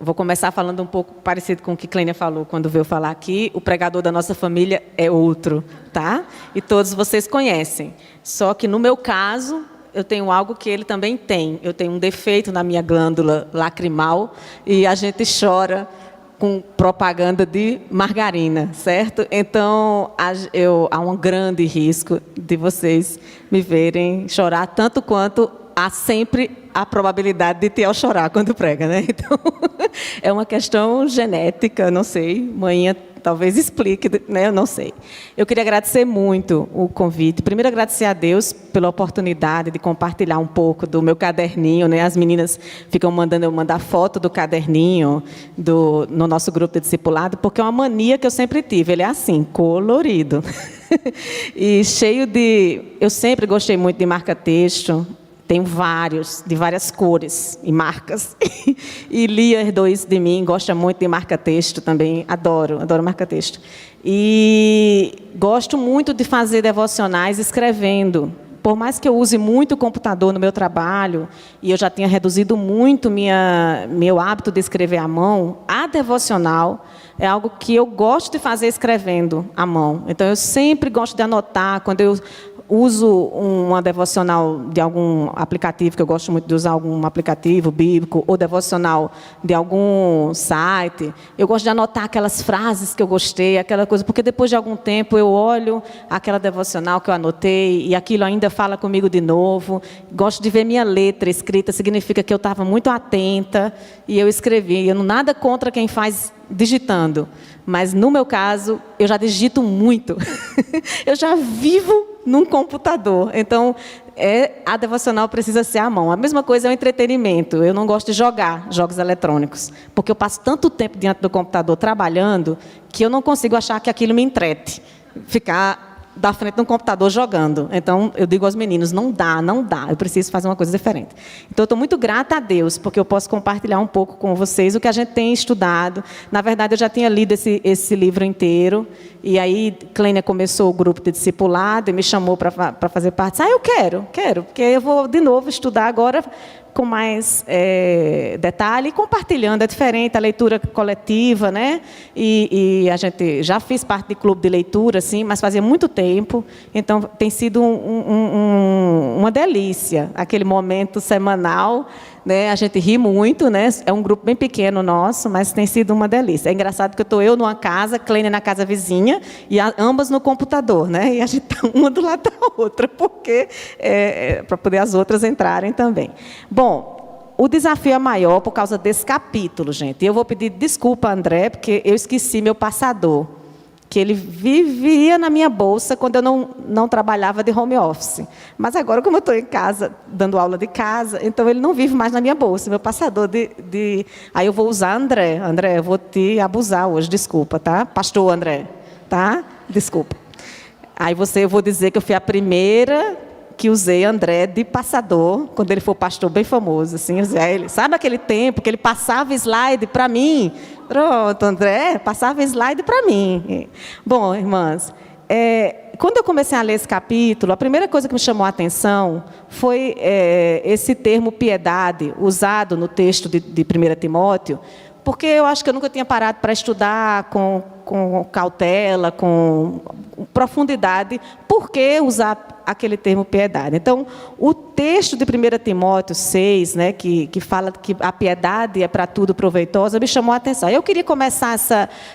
vou começar falando um pouco parecido com o que Clênia falou quando veio falar aqui. O pregador da nossa família é outro, tá? E todos vocês conhecem. Só que, no meu caso, eu tenho algo que ele também tem. Eu tenho um defeito na minha glândula lacrimal e a gente chora com propaganda de margarina, certo? Então, há um grande risco de vocês me verem chorar, tanto quanto há sempre a probabilidade de Tiel chorar quando prega, né? Então, é uma questão genética, não sei. Manhã talvez explique, né? Eu não sei. Eu queria agradecer muito o convite. Primeiro, agradecer a Deus pela oportunidade de compartilhar um pouco do meu caderninho, né? As meninas ficam mandando eu mandar foto do caderninho no nosso grupo de discipulado, porque é uma mania que eu sempre tive. Ele é assim, colorido. E cheio de... Eu sempre gostei muito de marca-texto. Tenho vários, de várias cores e marcas. E Lia herdou isso de mim, gosta muito de marca-texto também. Adoro marca-texto. E gosto muito de fazer devocionais escrevendo. Por mais que eu use muito o computador no meu trabalho, e eu já tenha reduzido muito meu hábito de escrever à mão, a devocional é algo que eu gosto de fazer escrevendo à mão. Então, eu sempre gosto de anotar. Quando eu uso uma devocional de algum aplicativo, que eu gosto muito de usar algum aplicativo bíblico, ou devocional de algum site, eu gosto de anotar aquelas frases que eu gostei, aquela coisa, porque depois de algum tempo eu olho aquela devocional que eu anotei e aquilo ainda fala comigo de novo. Gosto de ver minha letra escrita, significa que eu estava muito atenta e eu escrevi. Eu não nada contra quem faz digitando, mas no meu caso, eu já digito muito. Eu já vivo num computador. Então, a devocional precisa ser à mão. A mesma coisa é o entretenimento. Eu não gosto de jogar jogos eletrônicos, porque eu passo tanto tempo diante do computador trabalhando que eu não consigo achar que aquilo me entrete. Ficar da frente do computador jogando. Então, eu digo aos meninos, não dá, eu preciso fazer uma coisa diferente. Então, eu estou muito grata a Deus, porque eu posso compartilhar um pouco com vocês o que a gente tem estudado. Na verdade, eu já tinha lido esse livro inteiro, e aí Clênia começou o grupo de discipulado e me chamou para fazer parte. Eu quero, porque eu vou de novo estudar agora com mais detalhe, e compartilhando. É diferente a leitura coletiva, né? E a gente já fiz parte de clube de leitura, sim, mas fazia muito tempo. Então, tem sido uma delícia, aquele momento semanal, né? A gente ri muito, né? É um grupo bem pequeno nosso, mas tem sido uma delícia. É engraçado que eu estou numa casa, Clênia na casa vizinha, e ambas no computador, né? E a gente está uma do lado da outra, porque para poder as outras entrarem também. Bom, o desafio é maior por causa desse capítulo, gente. E eu vou pedir desculpa a André, porque eu esqueci meu passador, que ele vivia na minha bolsa quando eu não trabalhava de home office. Mas agora, como eu estou em casa, dando aula de casa, então ele não vive mais na minha bolsa, meu passador Aí eu vou usar André. André, eu vou te abusar hoje, desculpa, tá? Pastor André, tá? Desculpa. Aí eu vou dizer que eu fui a primeira que usei André de passador, quando ele foi pastor bem famoso, assim, eu dizia, ele, sabe aquele tempo que ele passava slide para mim? Pronto, André, passava slide para mim. Bom, irmãs, quando eu comecei a ler esse capítulo, a primeira coisa que me chamou a atenção foi esse termo piedade, usado no texto de 1 Timóteo, porque eu acho que eu nunca tinha parado para estudar com cautela, com profundidade, por que usar aquele termo piedade. Então, o texto de 1 Timóteo 6, né, que fala que a piedade é para tudo proveitosa, me chamou a atenção. Eu queria começar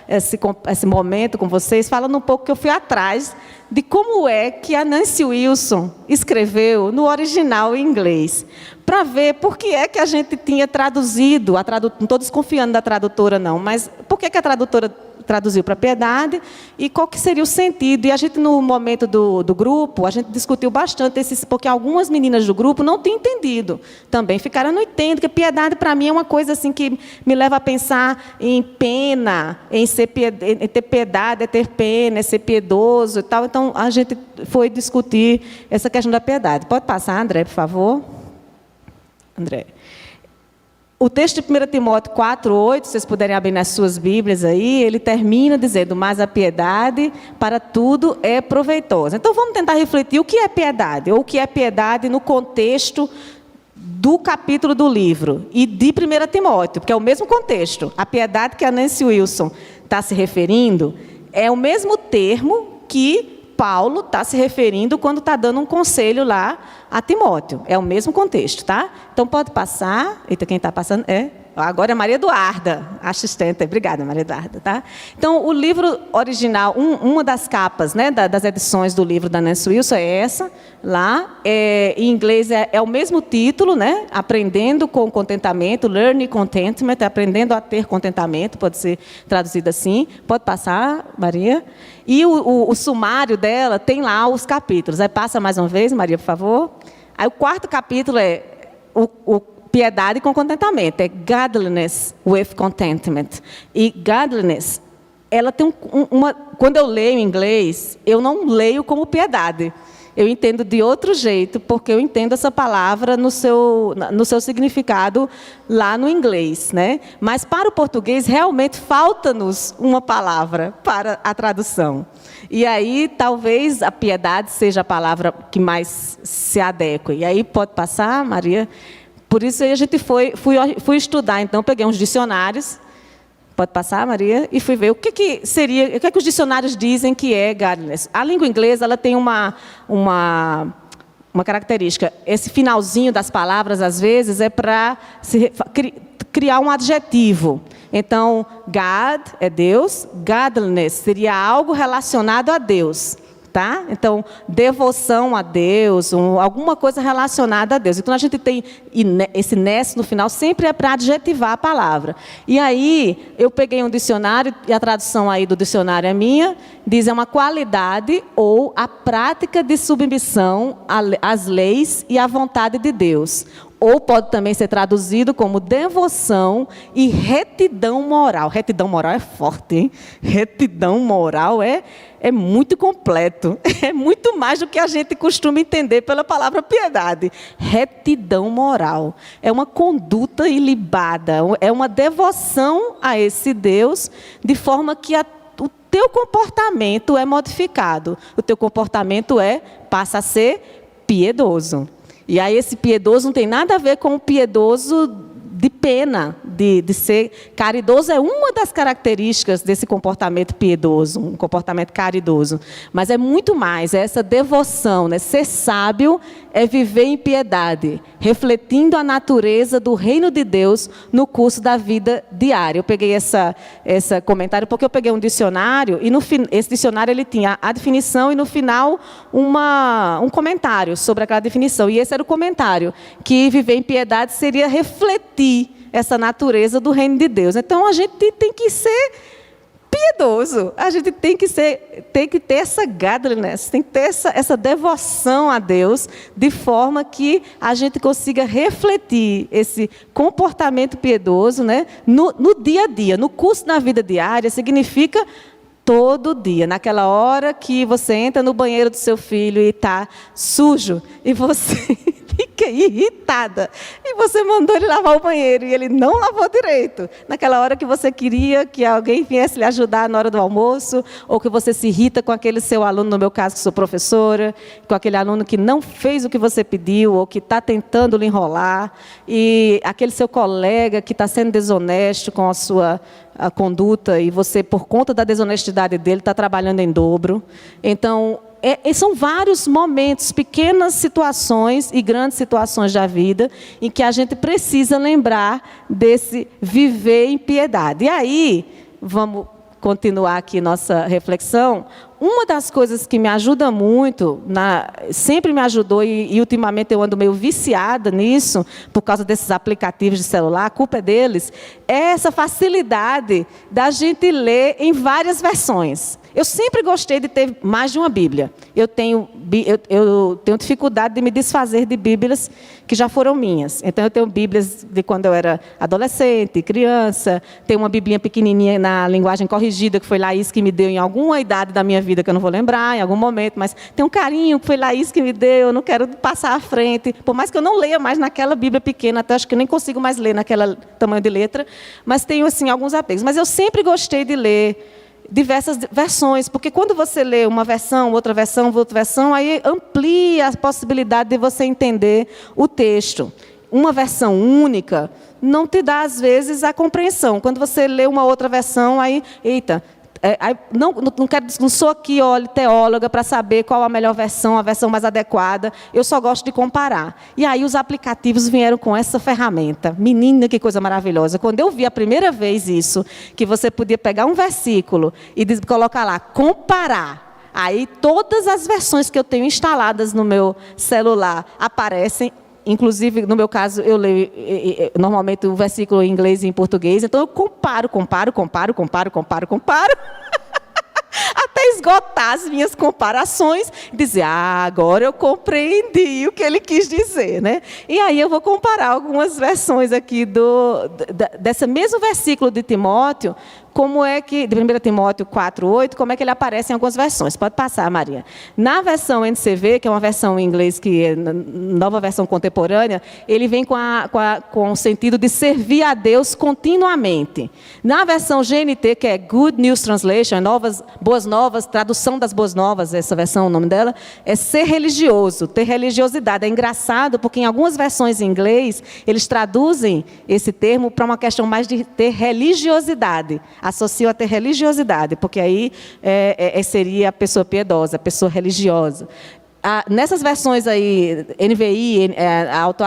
esse momento com vocês falando um pouco que eu fui atrás de como é que a Nancy Wilson escreveu no original em inglês, para ver por que é que a gente tinha traduzido, não estou desconfiando da tradutora não, mas por que a tradutora traduziu para piedade e qual que seria o sentido. E a gente, no momento do grupo, a gente discutiu bastante, porque algumas meninas do grupo não tinham entendido. Também ficaram, não entendo, que piedade para mim é uma coisa assim que me leva a pensar em pena, em ter piedade, é ter pena, é ser piedoso e tal. Então, a gente foi discutir essa questão da piedade. Pode passar, André, por favor? André. O texto de 1 Timóteo 4:8, se vocês puderem abrir nas suas Bíblias aí, ele termina dizendo, mas a piedade para tudo é proveitosa. Então, vamos tentar refletir o que é piedade, ou o que é piedade no contexto do capítulo do livro e de 1 Timóteo, porque é o mesmo contexto. A piedade que a Nancy Wilson está se referindo é o mesmo termo que Paulo está se referindo quando está dando um conselho lá a Timóteo. É o mesmo contexto, tá? Então, pode passar. Eita, quem está passando é... Agora é Maria Eduarda, assistente. Obrigada, Maria Eduarda. Tá? Então, o livro original, uma das capas, né, das edições do livro da Nancy Wilson é essa. Lá, em inglês é o mesmo título, né? Aprendendo com contentamento, Learning Contentment, aprendendo a ter contentamento, pode ser traduzido assim. Pode passar, Maria. E o sumário dela tem lá os capítulos. Aí passa mais uma vez, Maria, por favor. Aí o 4º capítulo é o piedade com contentamento, é godliness with contentment. E godliness, ela tem quando eu leio em inglês, eu não leio como piedade. Eu entendo de outro jeito, porque eu entendo essa palavra no seu significado lá no inglês, né? Mas para o português, realmente falta-nos uma palavra para a tradução. E aí, talvez a piedade seja a palavra que mais se adequa. E aí, pode passar, Maria? Por isso aí a gente fui estudar, então peguei uns dicionários, pode passar, Maria, e fui ver o que seria, o que os dicionários dizem que é godliness. A língua inglesa ela tem uma característica, esse finalzinho das palavras, às vezes, é para criar um adjetivo. Então, God é Deus, godliness seria algo relacionado a Deus. Tá? Então, devoção a Deus, alguma coisa relacionada a Deus. Então, a gente tem esse ness no final, sempre é para adjetivar a palavra. E aí, eu peguei um dicionário, e a tradução aí do dicionário é minha, diz é uma qualidade ou a prática de submissão às leis e à vontade de Deus. Ou pode também ser traduzido como devoção e retidão moral. Retidão moral é forte, hein? Retidão moral é muito completo. É muito mais do que a gente costuma entender pela palavra piedade. Retidão moral. É uma conduta ilibada. É uma devoção a esse Deus, de forma que o teu comportamento é modificado. O teu comportamento passa a ser piedoso. E aí esse piedoso não tem nada a ver com o piedoso de pena, de ser caridoso, é uma das características desse comportamento piedoso, um comportamento caridoso. Mas é muito mais, é essa devoção, né? Ser sábio é viver em piedade, refletindo a natureza do reino de Deus no curso da vida diária. Eu peguei esse comentário porque eu peguei um dicionário, e esse dicionário ele tinha a definição e no final um comentário sobre aquela definição. E esse era o comentário, que viver em piedade seria refletir essa natureza do reino de Deus. Então, a gente tem que ser piedoso. A gente tem que ter essa godliness, tem que ter essa devoção a Deus, de forma que a gente consiga refletir esse comportamento piedoso, né, no dia a dia. No curso da vida diária, significa todo dia. Naquela hora que você entra no banheiro do seu filho e está sujo, e você fica irritada. E você mandou ele lavar o banheiro e ele não lavou direito. Naquela hora que você queria que alguém viesse lhe ajudar na hora do almoço, ou que você se irrita com aquele seu aluno, no meu caso, que sou professora, com aquele aluno que não fez o que você pediu, ou que está tentando lhe enrolar, e aquele seu colega que está sendo desonesto com a conduta, e você, por conta da desonestidade dele, está trabalhando em dobro. Então, são vários momentos, pequenas situações e grandes situações da vida, em que a gente precisa lembrar desse viver em piedade. E aí, vamos continuar aqui nossa reflexão. Uma das coisas que me ajuda muito, sempre me ajudou, e ultimamente eu ando meio viciada nisso, por causa desses aplicativos de celular, a culpa é deles, é essa facilidade da gente ler em várias versões. Eu sempre gostei de ter mais de uma Bíblia. Eu tenho dificuldade de me desfazer de Bíblias que já foram minhas. Então, eu tenho Bíblias de quando eu era adolescente, criança. Tenho uma Biblinha pequenininha na linguagem corrigida, que foi Laís que me deu em alguma idade da minha vida, que eu não vou lembrar, em algum momento. Mas tem um carinho que foi Laís que me deu, eu não quero passar à frente. Por mais que eu não leia mais naquela Bíblia pequena, até acho que eu nem consigo mais ler naquele tamanho de letra. Mas tenho, assim, alguns apegos. Mas eu sempre gostei de ler diversas versões, porque quando você lê uma versão, outra versão, aí amplia a possibilidade de você entender o texto. uma versão única não te dá, às vezes, a compreensão. Quando você lê uma outra versão, aí, eita, não sou aqui, olha, teóloga para saber qual a melhor versão, a versão mais adequada. Eu só gosto de comparar. E aí os aplicativos vieram com essa ferramenta. Menina, que coisa maravilhosa. Quando eu vi a primeira vez isso, que você podia pegar um versículo e colocar lá, comparar. Aí todas as versões que eu tenho instaladas no meu celular aparecem. Inclusive, no meu caso, eu leio normalmente o versículo em inglês e em português, então eu comparo. Até esgotar as minhas comparações e dizer, agora eu compreendi o que ele quis dizer, né? E aí eu vou comparar algumas versões aqui desse mesmo versículo de Timóteo, como é que, de 1 Timóteo 4:8, como é que ele aparece em algumas versões. Pode passar, Maria. Na versão NCV, que é uma versão em inglês, que é nova versão contemporânea, ele vem com o sentido de servir a Deus continuamente. Na versão GNT, que é Good News Translation, Boas Novas, tradução das Boas Novas, essa versão, o nome dela, é ser religioso, ter religiosidade. É engraçado, porque em algumas versões em inglês, eles traduzem esse termo para uma questão mais de ter religiosidade. Associo a ter religiosidade, porque aí seria a pessoa piedosa, a pessoa religiosa. Nessas versões aí, NVI,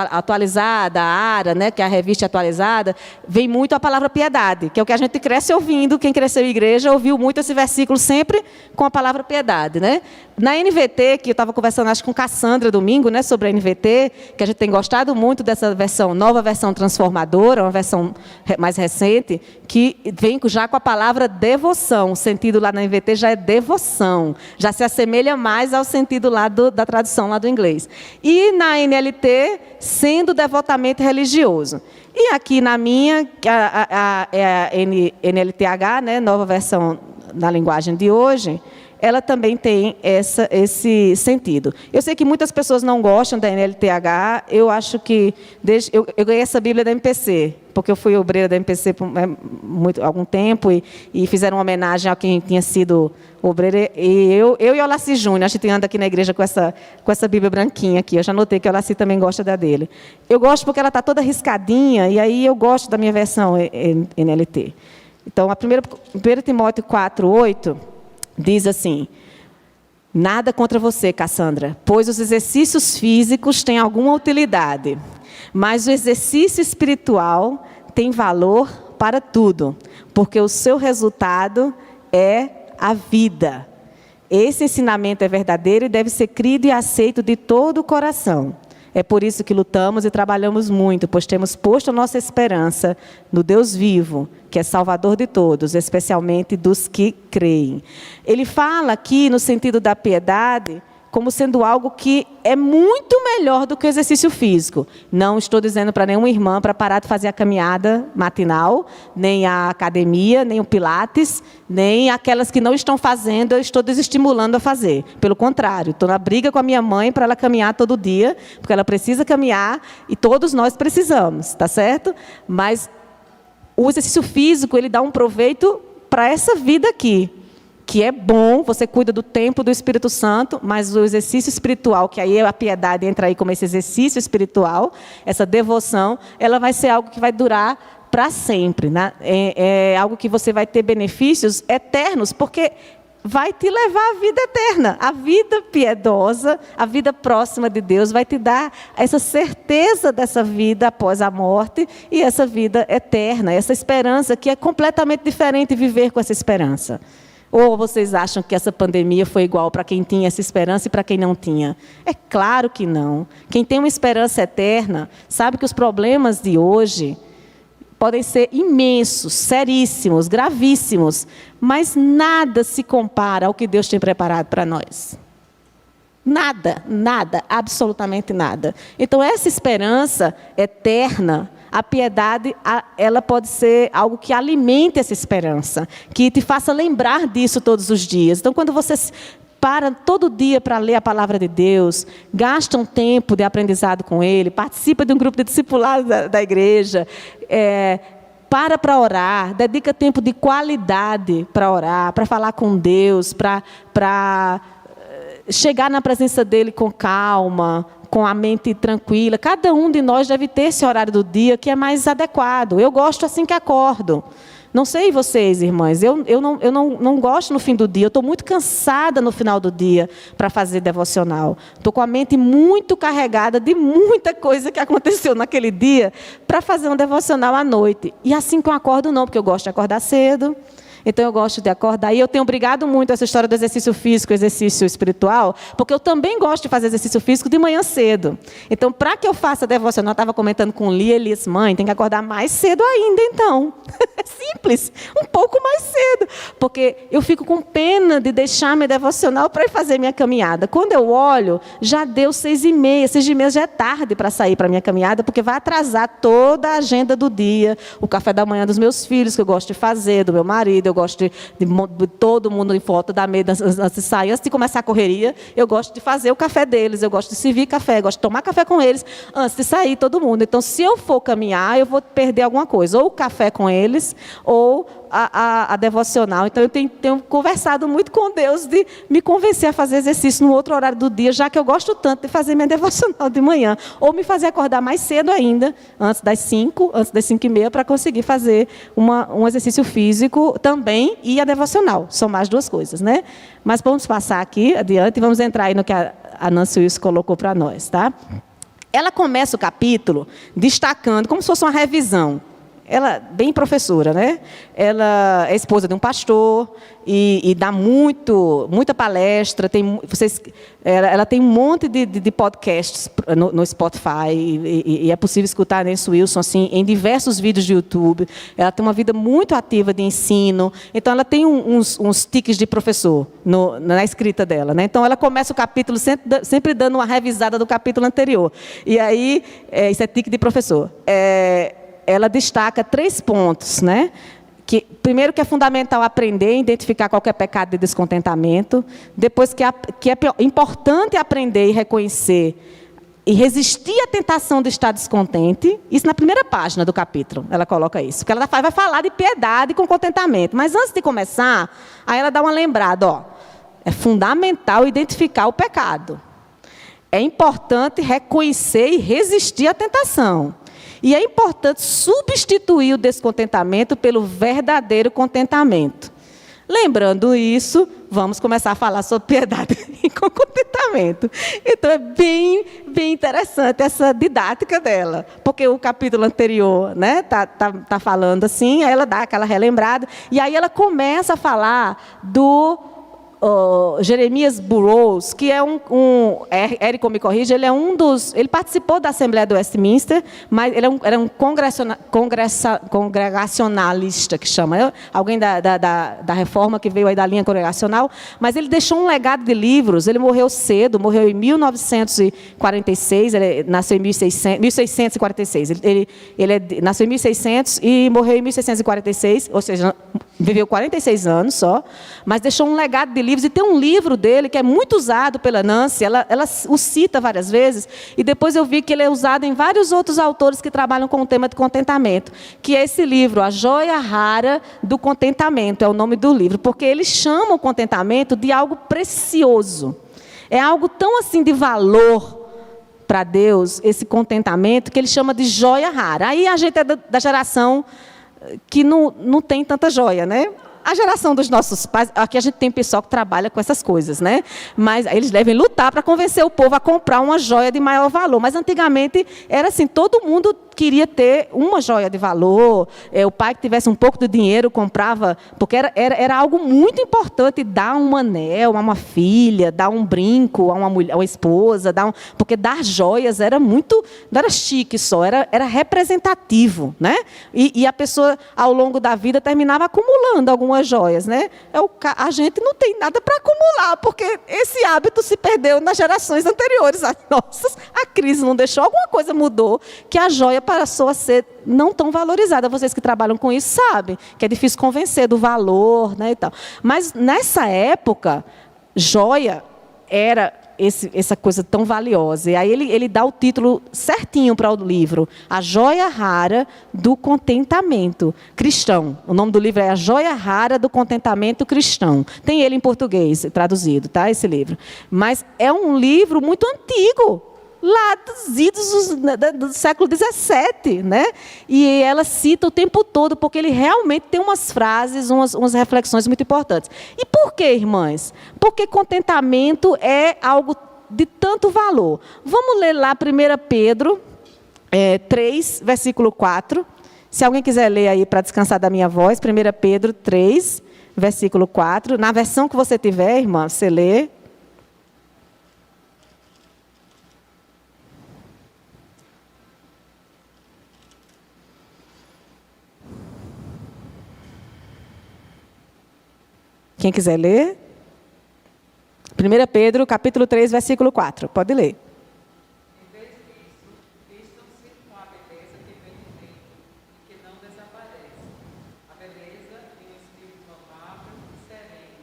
atualizada, a ARA, né, que é a revista atualizada, vem muito a palavra piedade, que é o que a gente cresce ouvindo. Quem cresceu em igreja ouviu muito esse versículo sempre com a palavra piedade, né? Na NVT, que eu estava conversando, acho, com Cassandra domingo, né, sobre a NVT, que a gente tem gostado muito dessa versão, nova versão transformadora, uma versão mais recente, que vem já com a palavra devoção. O sentido lá na NVT já é devoção, já se assemelha mais ao sentido lá da tradução lá do inglês. E na NLT, sendo devotamente religioso. E aqui na minha, é a NLTH, né, nova versão na linguagem de hoje, ela também tem esse sentido. Eu sei que muitas pessoas não gostam da NLTH, eu acho que... Eu ganhei essa Bíblia da MPC, porque eu fui obreira da MPC por algum tempo, e fizeram uma homenagem a quem tinha sido obreira. E eu e o Olaci Júnior, a gente anda aqui na igreja com essa Bíblia branquinha aqui. Eu já notei que o Olaci também gosta da dele. Eu gosto porque ela está toda riscadinha, e aí eu gosto da minha versão NLT. Então, 1 Timóteo 4:8... diz assim, nada contra você, Cassandra, pois os exercícios físicos têm alguma utilidade, mas o exercício espiritual tem valor para tudo, porque o seu resultado é a vida. Esse ensinamento é verdadeiro e deve ser crido e aceito de todo o coração. É por isso que lutamos e trabalhamos muito, pois temos posto a nossa esperança no Deus vivo, que é Salvador de todos, especialmente dos que creem. Ele fala aqui, no sentido da piedade, como sendo algo que é muito melhor do que o exercício físico. Não estou dizendo para nenhuma irmã para parar de fazer a caminhada matinal, nem a academia, nem o pilates, nem aquelas que não estão fazendo, eu estou desestimulando a fazer. Pelo contrário, estou na briga com a minha mãe para ela caminhar todo dia, porque ela precisa caminhar e todos nós precisamos, tá certo? Mas o exercício físico, ele dá um proveito para essa vida aqui, que é bom, você cuida do tempo do Espírito Santo, mas o exercício espiritual, que aí a piedade entra aí como esse exercício espiritual, essa devoção, ela vai ser algo que vai durar para sempre, né? É algo que você vai ter benefícios eternos, porque vai te levar à vida eterna. A vida piedosa, a vida próxima de Deus, vai te dar essa certeza dessa vida após a morte e essa vida eterna, essa esperança que é completamente diferente viver com essa esperança. Ou vocês acham que essa pandemia foi igual para quem tinha essa esperança e para quem não tinha? É claro que não. Quem tem uma esperança eterna sabe que os problemas de hoje podem ser imensos, seríssimos, gravíssimos, mas nada se compara ao que Deus tem preparado para nós. Nada, nada, absolutamente nada. Então, essa esperança eterna, a piedade, ela pode ser algo que alimente essa esperança, que te faça lembrar disso todos os dias. Então, quando você para todo dia para ler a palavra de Deus, gasta um tempo de aprendizado com Ele, participa de um grupo de discipulado da igreja, para orar, dedica tempo de qualidade para orar, para falar com Deus, para chegar na presença dEle com calma, com a mente tranquila. Cada um de nós deve ter esse horário do dia que é mais adequado. Eu gosto assim que acordo. Não sei vocês, irmãs, eu não gosto no fim do dia. Eu estou muito cansada no final do dia para fazer devocional. Estou com a mente muito carregada de muita coisa que aconteceu naquele dia para fazer um devocional à noite. E assim que eu acordo, não, porque eu gosto de acordar cedo. Então, eu gosto de acordar. E eu tenho brigado muito essa história do exercício físico, exercício espiritual, porque eu também gosto de fazer exercício físico de manhã cedo. Então, para que eu faça devocional, eu estava comentando com Lia, ele disse, mãe, tem que acordar mais cedo ainda, então. É simples, um pouco mais cedo. Porque eu fico com pena de deixar minha devocional para ir fazer minha caminhada. Quando eu olho, já deu 6h30. 6h30 já é tarde para sair para a minha caminhada, porque vai atrasar toda a agenda do dia, o café da manhã dos meus filhos, que eu gosto de fazer, do meu marido. Eu gosto de todo mundo em volta da mesa antes de sair, antes de começar a correria, eu gosto de fazer o café deles, eu gosto de servir café, eu gosto de tomar café com eles antes de sair todo mundo. Então, se eu for caminhar, eu vou perder alguma coisa, ou o café com eles, ou a devocional. Então, eu tenho conversado muito com Deus de me convencer a fazer exercício no outro horário do dia, já que eu gosto tanto de fazer minha devocional de manhã, ou me fazer acordar mais cedo ainda, antes das 5h30, para conseguir fazer um exercício físico também e a devocional. São mais duas coisas, né? Mas vamos passar aqui adiante e vamos entrar aí no que a Nancy Wilson colocou para nós, tá? Ela começa o capítulo destacando, como se fosse uma revisão. Ela, bem professora, né? Ela é esposa de um pastor e dá muita palestra. Ela tem um monte de podcasts no Spotify e é possível escutar a Nancy Wilson assim, em diversos vídeos de YouTube. Ela tem uma vida muito ativa de ensino. Então, ela tem uns tiques de professor na escrita dela, né? Então, ela começa o capítulo sempre dando uma revisada do capítulo anterior. E aí, isso é tique de professor. Ela destaca 3 pontos, né? Primeiro, que é fundamental aprender a identificar qualquer pecado de descontentamento. Depois, que é importante aprender e reconhecer e resistir à tentação de estar descontente. Isso na primeira página do capítulo, ela coloca isso. Porque ela vai falar de piedade com contentamento. Mas antes de começar, aí ela dá uma lembrada. É fundamental identificar o pecado. É importante reconhecer e resistir à tentação. E é importante substituir o descontentamento pelo verdadeiro contentamento. Lembrando isso, vamos começar a falar sobre piedade com contentamento. Então, é bem interessante essa didática dela, porque o capítulo anterior, né, tá falando assim, aí ela dá aquela relembrada, e aí ela começa a falar do Jeremias Burroughs, que é Érico me corrige, ele participou da Assembleia do Westminster, mas ele era um congregacionalista, que chama, alguém da reforma que veio aí da linha congregacional, mas ele deixou um legado de livros. Ele morreu cedo, morreu em 1946, ele nasceu em 1646, ele nasceu em 1600 e morreu em 1646, ou seja, viveu 46 anos só, mas deixou um legado de livros. E tem um livro dele que é muito usado pela Nancy, ela o cita várias vezes, e depois eu vi que ele é usado em vários outros autores que trabalham com o tema de contentamento, que é esse livro, A Joia Rara do Contentamento, é o nome do livro, porque ele chama o contentamento de algo precioso. É algo tão assim de valor para Deus, esse contentamento, que ele chama de joia rara. Aí a gente é da geração que não tem tanta joia, né? A geração dos nossos pais, aqui a gente tem pessoal que trabalha com essas coisas, né? Mas eles devem lutar para convencer o povo a comprar uma joia de maior valor. Mas antigamente era assim, todo mundo queria ter uma joia de valor. O pai que tivesse um pouco de dinheiro comprava, porque era algo muito importante dar um anel a uma filha, dar um brinco a uma mulher, a uma esposa, porque dar joias era muito, não era chique só, era representativo, né? E a pessoa ao longo da vida terminava acumulando algumas joias, né? A gente não tem nada para acumular, porque esse hábito se perdeu nas gerações anteriores. A crise não deixou, alguma coisa mudou, que a joia passou a ser não tão valorizada. Vocês que trabalham com isso sabem que é difícil convencer do valor, né, e tal. Mas nessa época, joia era essa coisa tão valiosa. E aí ele dá o título certinho para o livro, A Joia Rara do Contentamento Cristão. O nome do livro é A Joia Rara do Contentamento Cristão. Tem ele em português traduzido, tá? Esse livro. Mas é um livro muito antigo. lá dos idos do século XVII, né? E ela cita o tempo todo, porque ele realmente tem umas frases, umas reflexões muito importantes. E por quê, irmãs? Porque contentamento é algo de tanto valor. Vamos ler lá 1 Pedro 3, versículo 4. Se alguém quiser ler aí para descansar da minha voz, 1 Pedro 3, versículo 4. Na versão que você tiver, irmã, você lê. Quem quiser ler? 1 Pedro, capítulo 3, versículo 4. Pode ler. Em vez disso, vistam-se com a beleza que vem de dentro e que não desaparece. A beleza de um espírito amável e sereno,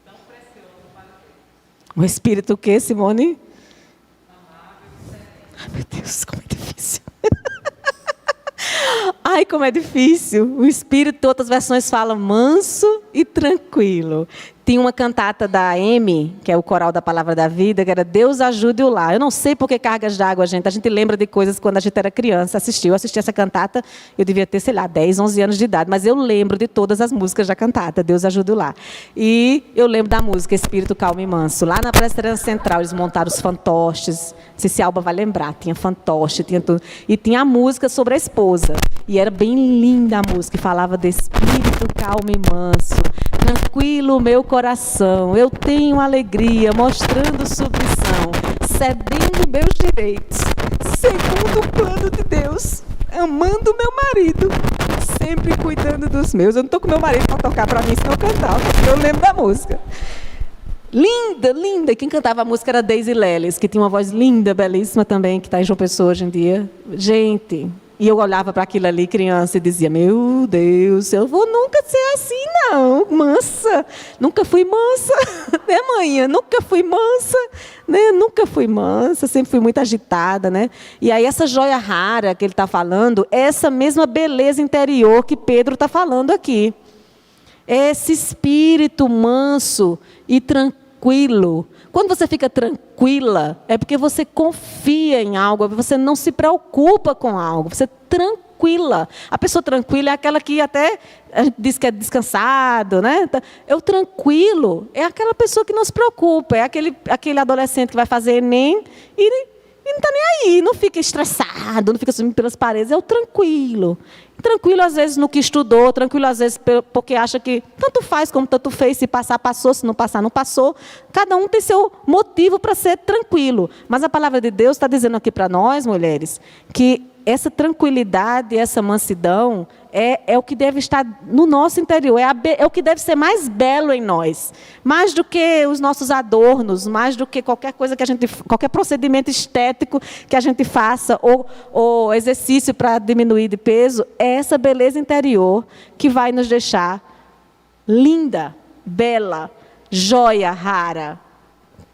tão precioso para Deus. Um espírito o quê, Simone? Amável e sereno. Ai, meu Deus, como é difícil. Ai, como é difícil. O espírito, outras versões falam manso e tranquilo. Tinha uma cantata da Amy, que é o coral da Palavra da Vida, que era Deus ajude-o lá. Eu não sei por que cargas d'água, gente. A gente lembra de coisas quando a gente era criança, assistiu. Eu assisti essa cantata, eu devia ter, sei lá, 10, 11 anos de idade. Mas eu lembro de todas as músicas da cantata, Deus ajude-o lá. E eu lembro da música Espírito Calmo e Manso. Lá na Presbiteriana Central, eles montaram os fantoches. Não sei se a Alba vai lembrar. Tinha fantoche, tinha tudo. E tinha a música sobre a esposa. E era bem linda a música. E falava de Espírito Calmo e Manso. Tranquilo meu coração, eu tenho alegria, mostrando submissão, cedendo meus direitos, segundo o plano de Deus, amando meu marido, sempre cuidando dos meus. Eu não estou com meu marido para tocar para mim, senão eu cantar, eu lembro da música. Linda, linda. Quem cantava a música era Daisy Leles, que tinha uma voz linda, belíssima também, que está em João Pessoa hoje em dia. Gente... E eu olhava para aquilo ali, criança, e dizia, meu Deus, eu vou nunca ser assim, não, mansa. Nunca fui mansa, né, mãe? Nunca fui mansa, né? Nunca fui mansa, sempre fui muito agitada, né? E aí essa joia rara que ele está falando, é essa mesma beleza interior que Pedro está falando aqui. Esse espírito manso e tranquilo. Quando você fica tranquila, é porque você confia em algo, você não se preocupa com algo, você tranquila. A pessoa tranquila é aquela que até a gente diz que é descansado, né? O tranquilo é aquela pessoa que não se preocupa, é aquele adolescente que vai fazer Enem e não está nem aí, não fica estressado, não fica subindo pelas paredes, é o tranquilo. Tranquilo, às vezes, no que estudou, tranquilo, às vezes, porque acha que tanto faz como tanto fez, se passar, passou, se não passar, não passou. Cada um tem seu motivo para ser tranquilo. Mas a palavra de Deus está dizendo aqui para nós, mulheres, que essa tranquilidade, essa mansidão, é o que deve estar no nosso interior, é o que deve ser mais belo em nós. Mais do que os nossos adornos, mais do que qualquer coisa que qualquer procedimento estético que a gente faça, ou exercício para diminuir de peso, é essa beleza interior que vai nos deixar linda, bela, joia rara,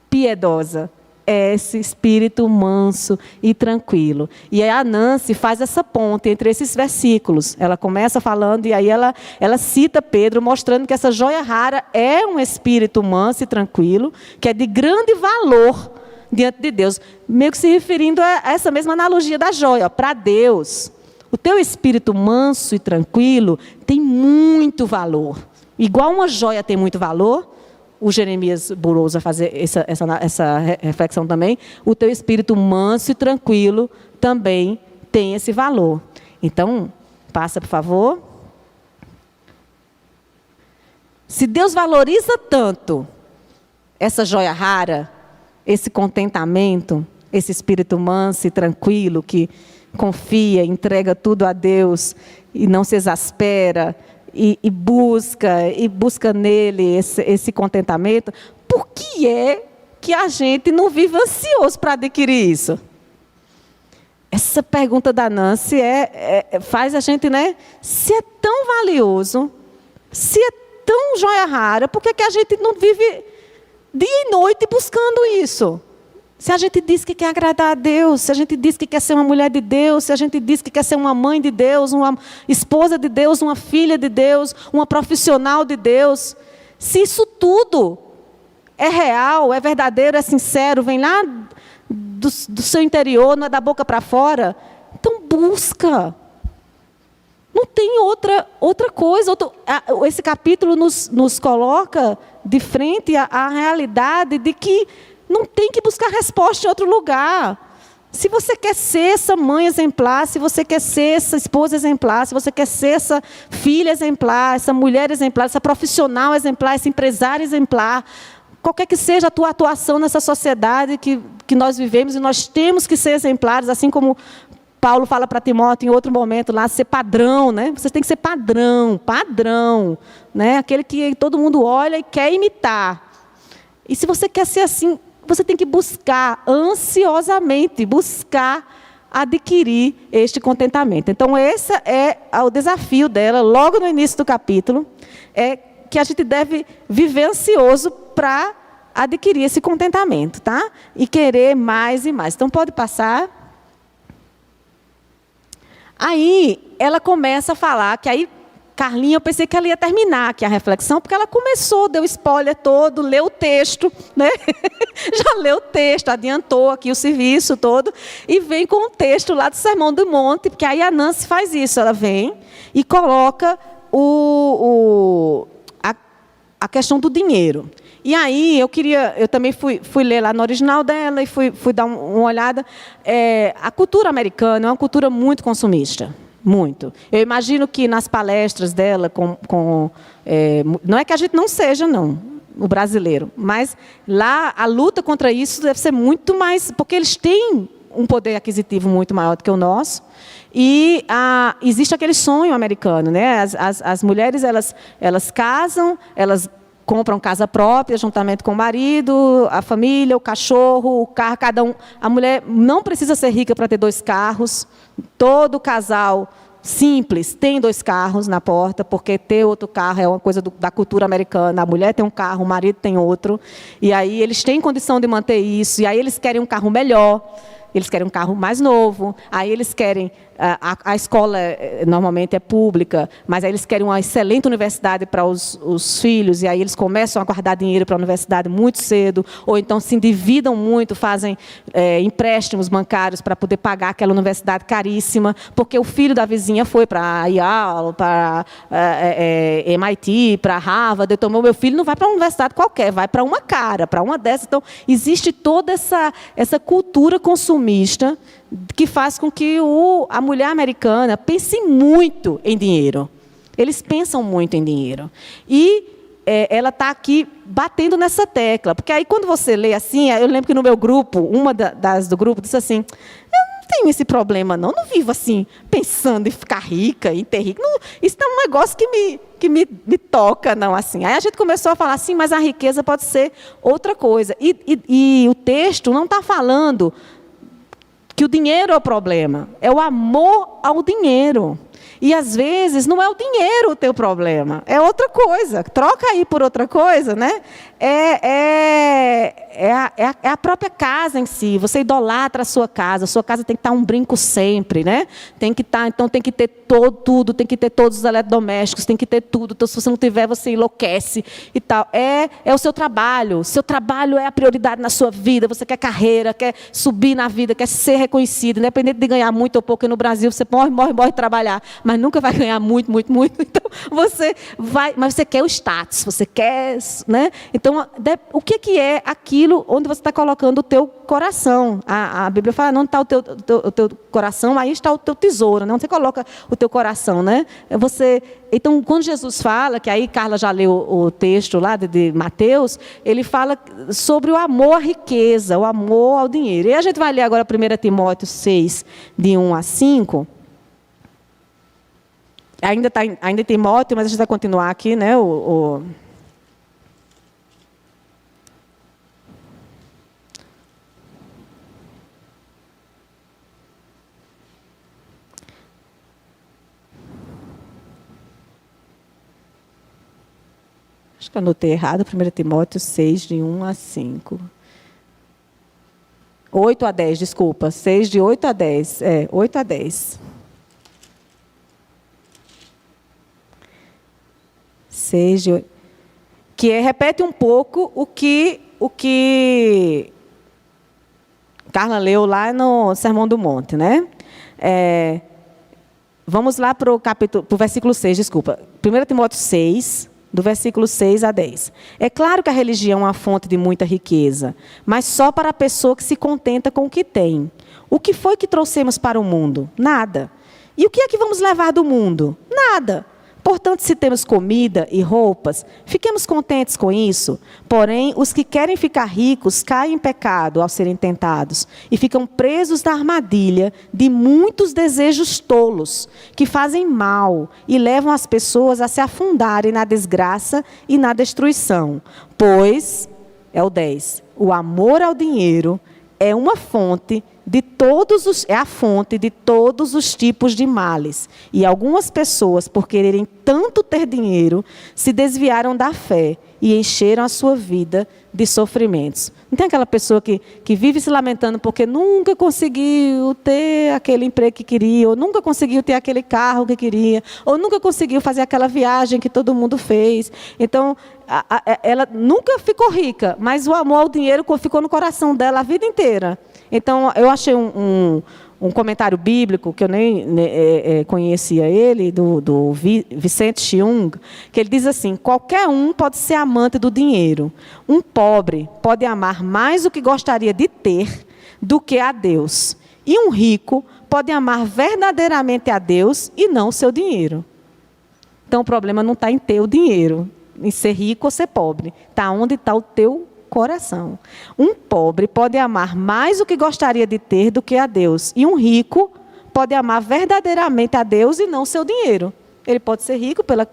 piedosa. É esse espírito manso e tranquilo. E a Nancy faz essa ponte entre esses versículos. Ela começa falando e aí ela cita Pedro, mostrando que essa joia rara é um espírito manso e tranquilo, que é de grande valor diante de Deus. Meio que se referindo a essa mesma analogia da joia. Para Deus, o teu espírito manso e tranquilo tem muito valor. Igual uma joia tem muito valor, o Jeremias Burroughs vai fazer essa reflexão também, o teu espírito manso e tranquilo também tem esse valor. Então, passa, por favor. Se Deus valoriza tanto essa joia rara, esse contentamento, esse espírito manso e tranquilo, que confia, entrega tudo a Deus e não se exaspera, e busca nele esse contentamento, por que é que a gente não vive ansioso para adquirir isso? Essa pergunta da Nancy faz a gente, né? Se é tão valioso, se é tão joia rara, por que a gente não vive dia e noite buscando isso? Se a gente diz que quer agradar a Deus, se a gente diz que quer ser uma mulher de Deus, se a gente diz que quer ser uma mãe de Deus, uma esposa de Deus, uma filha de Deus, uma profissional de Deus, se isso tudo é real, é verdadeiro, é sincero, vem lá do seu interior, não é da boca para fora. Então, busca. Não tem outra coisa. Esse capítulo nos coloca de frente à realidade de que não tem que buscar resposta em outro lugar. Se você quer ser essa mãe exemplar, se você quer ser essa esposa exemplar, se você quer ser essa filha exemplar, essa mulher exemplar, essa profissional exemplar, essa empresária exemplar, qualquer que seja a tua atuação nessa sociedade que nós vivemos, e nós temos que ser exemplares, assim como Paulo fala para Timóteo em outro momento lá, ser padrão, né? Vocês têm que ser padrão, né? Aquele que todo mundo olha e quer imitar. E se você quer ser assim, você tem que buscar ansiosamente, adquirir este contentamento. Então, esse é o desafio dela, logo no início do capítulo, é que a gente deve viver ansioso para adquirir esse contentamento, tá? E querer mais e mais. Então, pode passar. Aí, ela começa a falar, que aí, Carlinha, eu pensei que ela ia terminar aqui a reflexão, porque ela começou, deu spoiler todo, leu o texto, né? Já leu o texto, adiantou aqui o serviço todo, e vem com o texto lá do Sermão do Monte, porque aí a Nancy faz isso, ela vem e coloca a questão do dinheiro. E aí, eu também fui ler lá no original dela e fui dar uma olhada. A cultura americana é uma cultura muito consumista, muito. Eu imagino que nas palestras dela, não é que a gente não seja, não, o brasileiro, mas lá a luta contra isso deve ser muito mais, porque eles têm um poder aquisitivo muito maior do que o nosso. E existe aquele sonho americano, né? As mulheres elas casam, elas compram casa própria, juntamente com o marido, a família, o cachorro, o carro, cada um. A mulher não precisa ser rica para ter 2 carros. Todo casal simples tem 2 carros na porta, porque ter outro carro é uma coisa da cultura americana. A mulher tem um carro, o marido tem outro. E aí eles têm condição de manter isso. E aí eles querem um carro melhor. Eles querem um carro mais novo, aí eles querem... A escola normalmente é pública, mas aí eles querem uma excelente universidade para os filhos, e aí eles começam a guardar dinheiro para a universidade muito cedo, ou então se endividam muito, fazem empréstimos bancários para poder pagar aquela universidade caríssima, porque o filho da vizinha foi para Yale, para MIT, para Harvard. Então, meu filho não vai para uma universidade qualquer, vai para uma cara, para uma dessas. Então, existe toda essa cultura consumista que faz com que a mulher americana pense muito em dinheiro. Eles pensam muito em dinheiro. E ela está aqui batendo nessa tecla. Porque aí, quando você lê assim, eu lembro que no meu grupo, uma das do grupo disse assim, eu não tenho esse problema, não vivo assim, pensando em ficar rica, em ter rica. Não, isso é um negócio que me toca, não, assim. Aí a gente começou a falar assim, mas a riqueza pode ser outra coisa. E o texto não está falando que o dinheiro é o problema, é o amor ao dinheiro. E, às vezes, não é o dinheiro o teu problema, é outra coisa. Troca aí por outra coisa, né? É a própria casa em si. Você idolatra a sua casa tem que estar um brinco sempre, né? Tem que estar, então tem que ter tudo, tem que ter todos os eletrodomésticos, tem que ter tudo. Então, se você não tiver, você enlouquece e tal. É o seu trabalho. Seu trabalho é a prioridade na sua vida. Você quer carreira, quer subir na vida, quer ser reconhecido, independente de ganhar muito ou pouco. Porque no Brasil você morre trabalhar, mas nunca vai ganhar muito. Então, você vai, mas você quer o status, você quer, né? Então, o que é aquilo onde você está colocando o teu coração? A Bíblia fala, não está o teu coração, aí está o teu tesouro, né? Onde você coloca o teu coração, né? Então, quando Jesus fala, que aí Carla já leu o texto lá de Mateus, ele fala sobre o amor à riqueza, o amor ao dinheiro. E a gente vai ler agora 1 Timóteo 6, de 1 a 5. Ainda em Timóteo, mas a gente vai continuar aqui, né? Acho que eu anotei errado, 1 Timóteo 6, de 1 a 5. 8 a 10, desculpa. 6, de 8 a 10. 8 a 10. 6 de 8. Que repete um pouco o que Carla leu lá no Sermão do Monte, né? Vamos lá para o versículo 6, desculpa. 1 Timóteo 6, do versículo 6 a 10. É claro que a religião é uma fonte de muita riqueza, mas só para a pessoa que se contenta com o que tem. O que foi que trouxemos para o mundo? Nada. E o que é que vamos levar do mundo? Nada. Portanto, se temos comida e roupas, fiquemos contentes com isso. Porém, os que querem ficar ricos caem em pecado ao serem tentados e ficam presos na armadilha de muitos desejos tolos, que fazem mal e levam as pessoas a se afundarem na desgraça e na destruição. Pois, é o 10, o amor ao dinheiro é a fonte de todos os tipos de males. E algumas pessoas, por quererem tanto ter dinheiro, se desviaram da fé e encheram a sua vida de sofrimentos. Não tem aquela pessoa que vive se lamentando porque nunca conseguiu ter aquele emprego que queria, ou nunca conseguiu ter aquele carro que queria, ou nunca conseguiu fazer aquela viagem que todo mundo fez. Então, ela nunca ficou rica, mas o amor ao dinheiro ficou no coração dela a vida inteira. Então, eu achei um comentário bíblico, que eu nem conhecia ele, do Vicente Chiung, que ele diz assim: qualquer um pode ser amante do dinheiro. Um pobre pode amar mais o que gostaria de ter do que a Deus. E um rico pode amar verdadeiramente a Deus e não o seu dinheiro. Então, o problema não está em ter o dinheiro, em ser rico ou ser pobre. Está onde está o teu coração. Um pobre pode amar mais o que gostaria de ter do que a Deus. E um rico pode amar verdadeiramente a Deus e não o seu dinheiro. Ele pode ser rico pela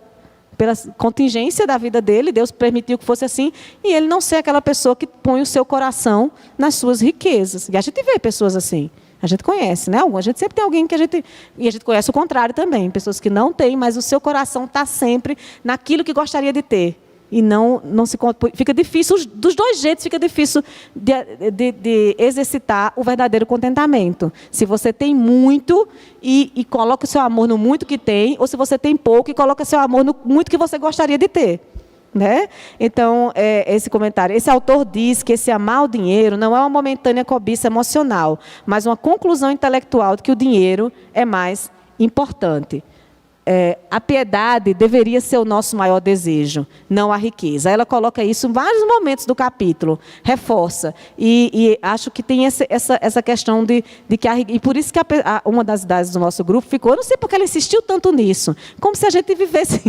contingência da vida dele, Deus permitiu que fosse assim, e ele não ser aquela pessoa que põe o seu coração nas suas riquezas. E a gente vê pessoas assim. A gente conhece, né? A gente sempre tem alguém que a gente... E a gente conhece o contrário também. Pessoas que não têm, mas o seu coração está sempre naquilo que gostaria de ter. E não se... Fica difícil, dos dois jeitos fica difícil de exercitar o verdadeiro contentamento. Se você tem muito e coloca o seu amor no muito que tem, ou se você tem pouco e coloca seu amor no muito que você gostaria de ter. Né? Então, esse comentário. Esse autor diz que esse amar o dinheiro não é uma momentânea cobiça emocional, mas uma conclusão intelectual de que o dinheiro é mais importante. A piedade deveria ser o nosso maior desejo, não a riqueza. Ela coloca isso em vários momentos do capítulo, reforça. E acho que tem essa questão de que e por isso que uma das idades do nosso grupo ficou, eu não sei porque ela insistiu tanto nisso, como se a gente vivesse...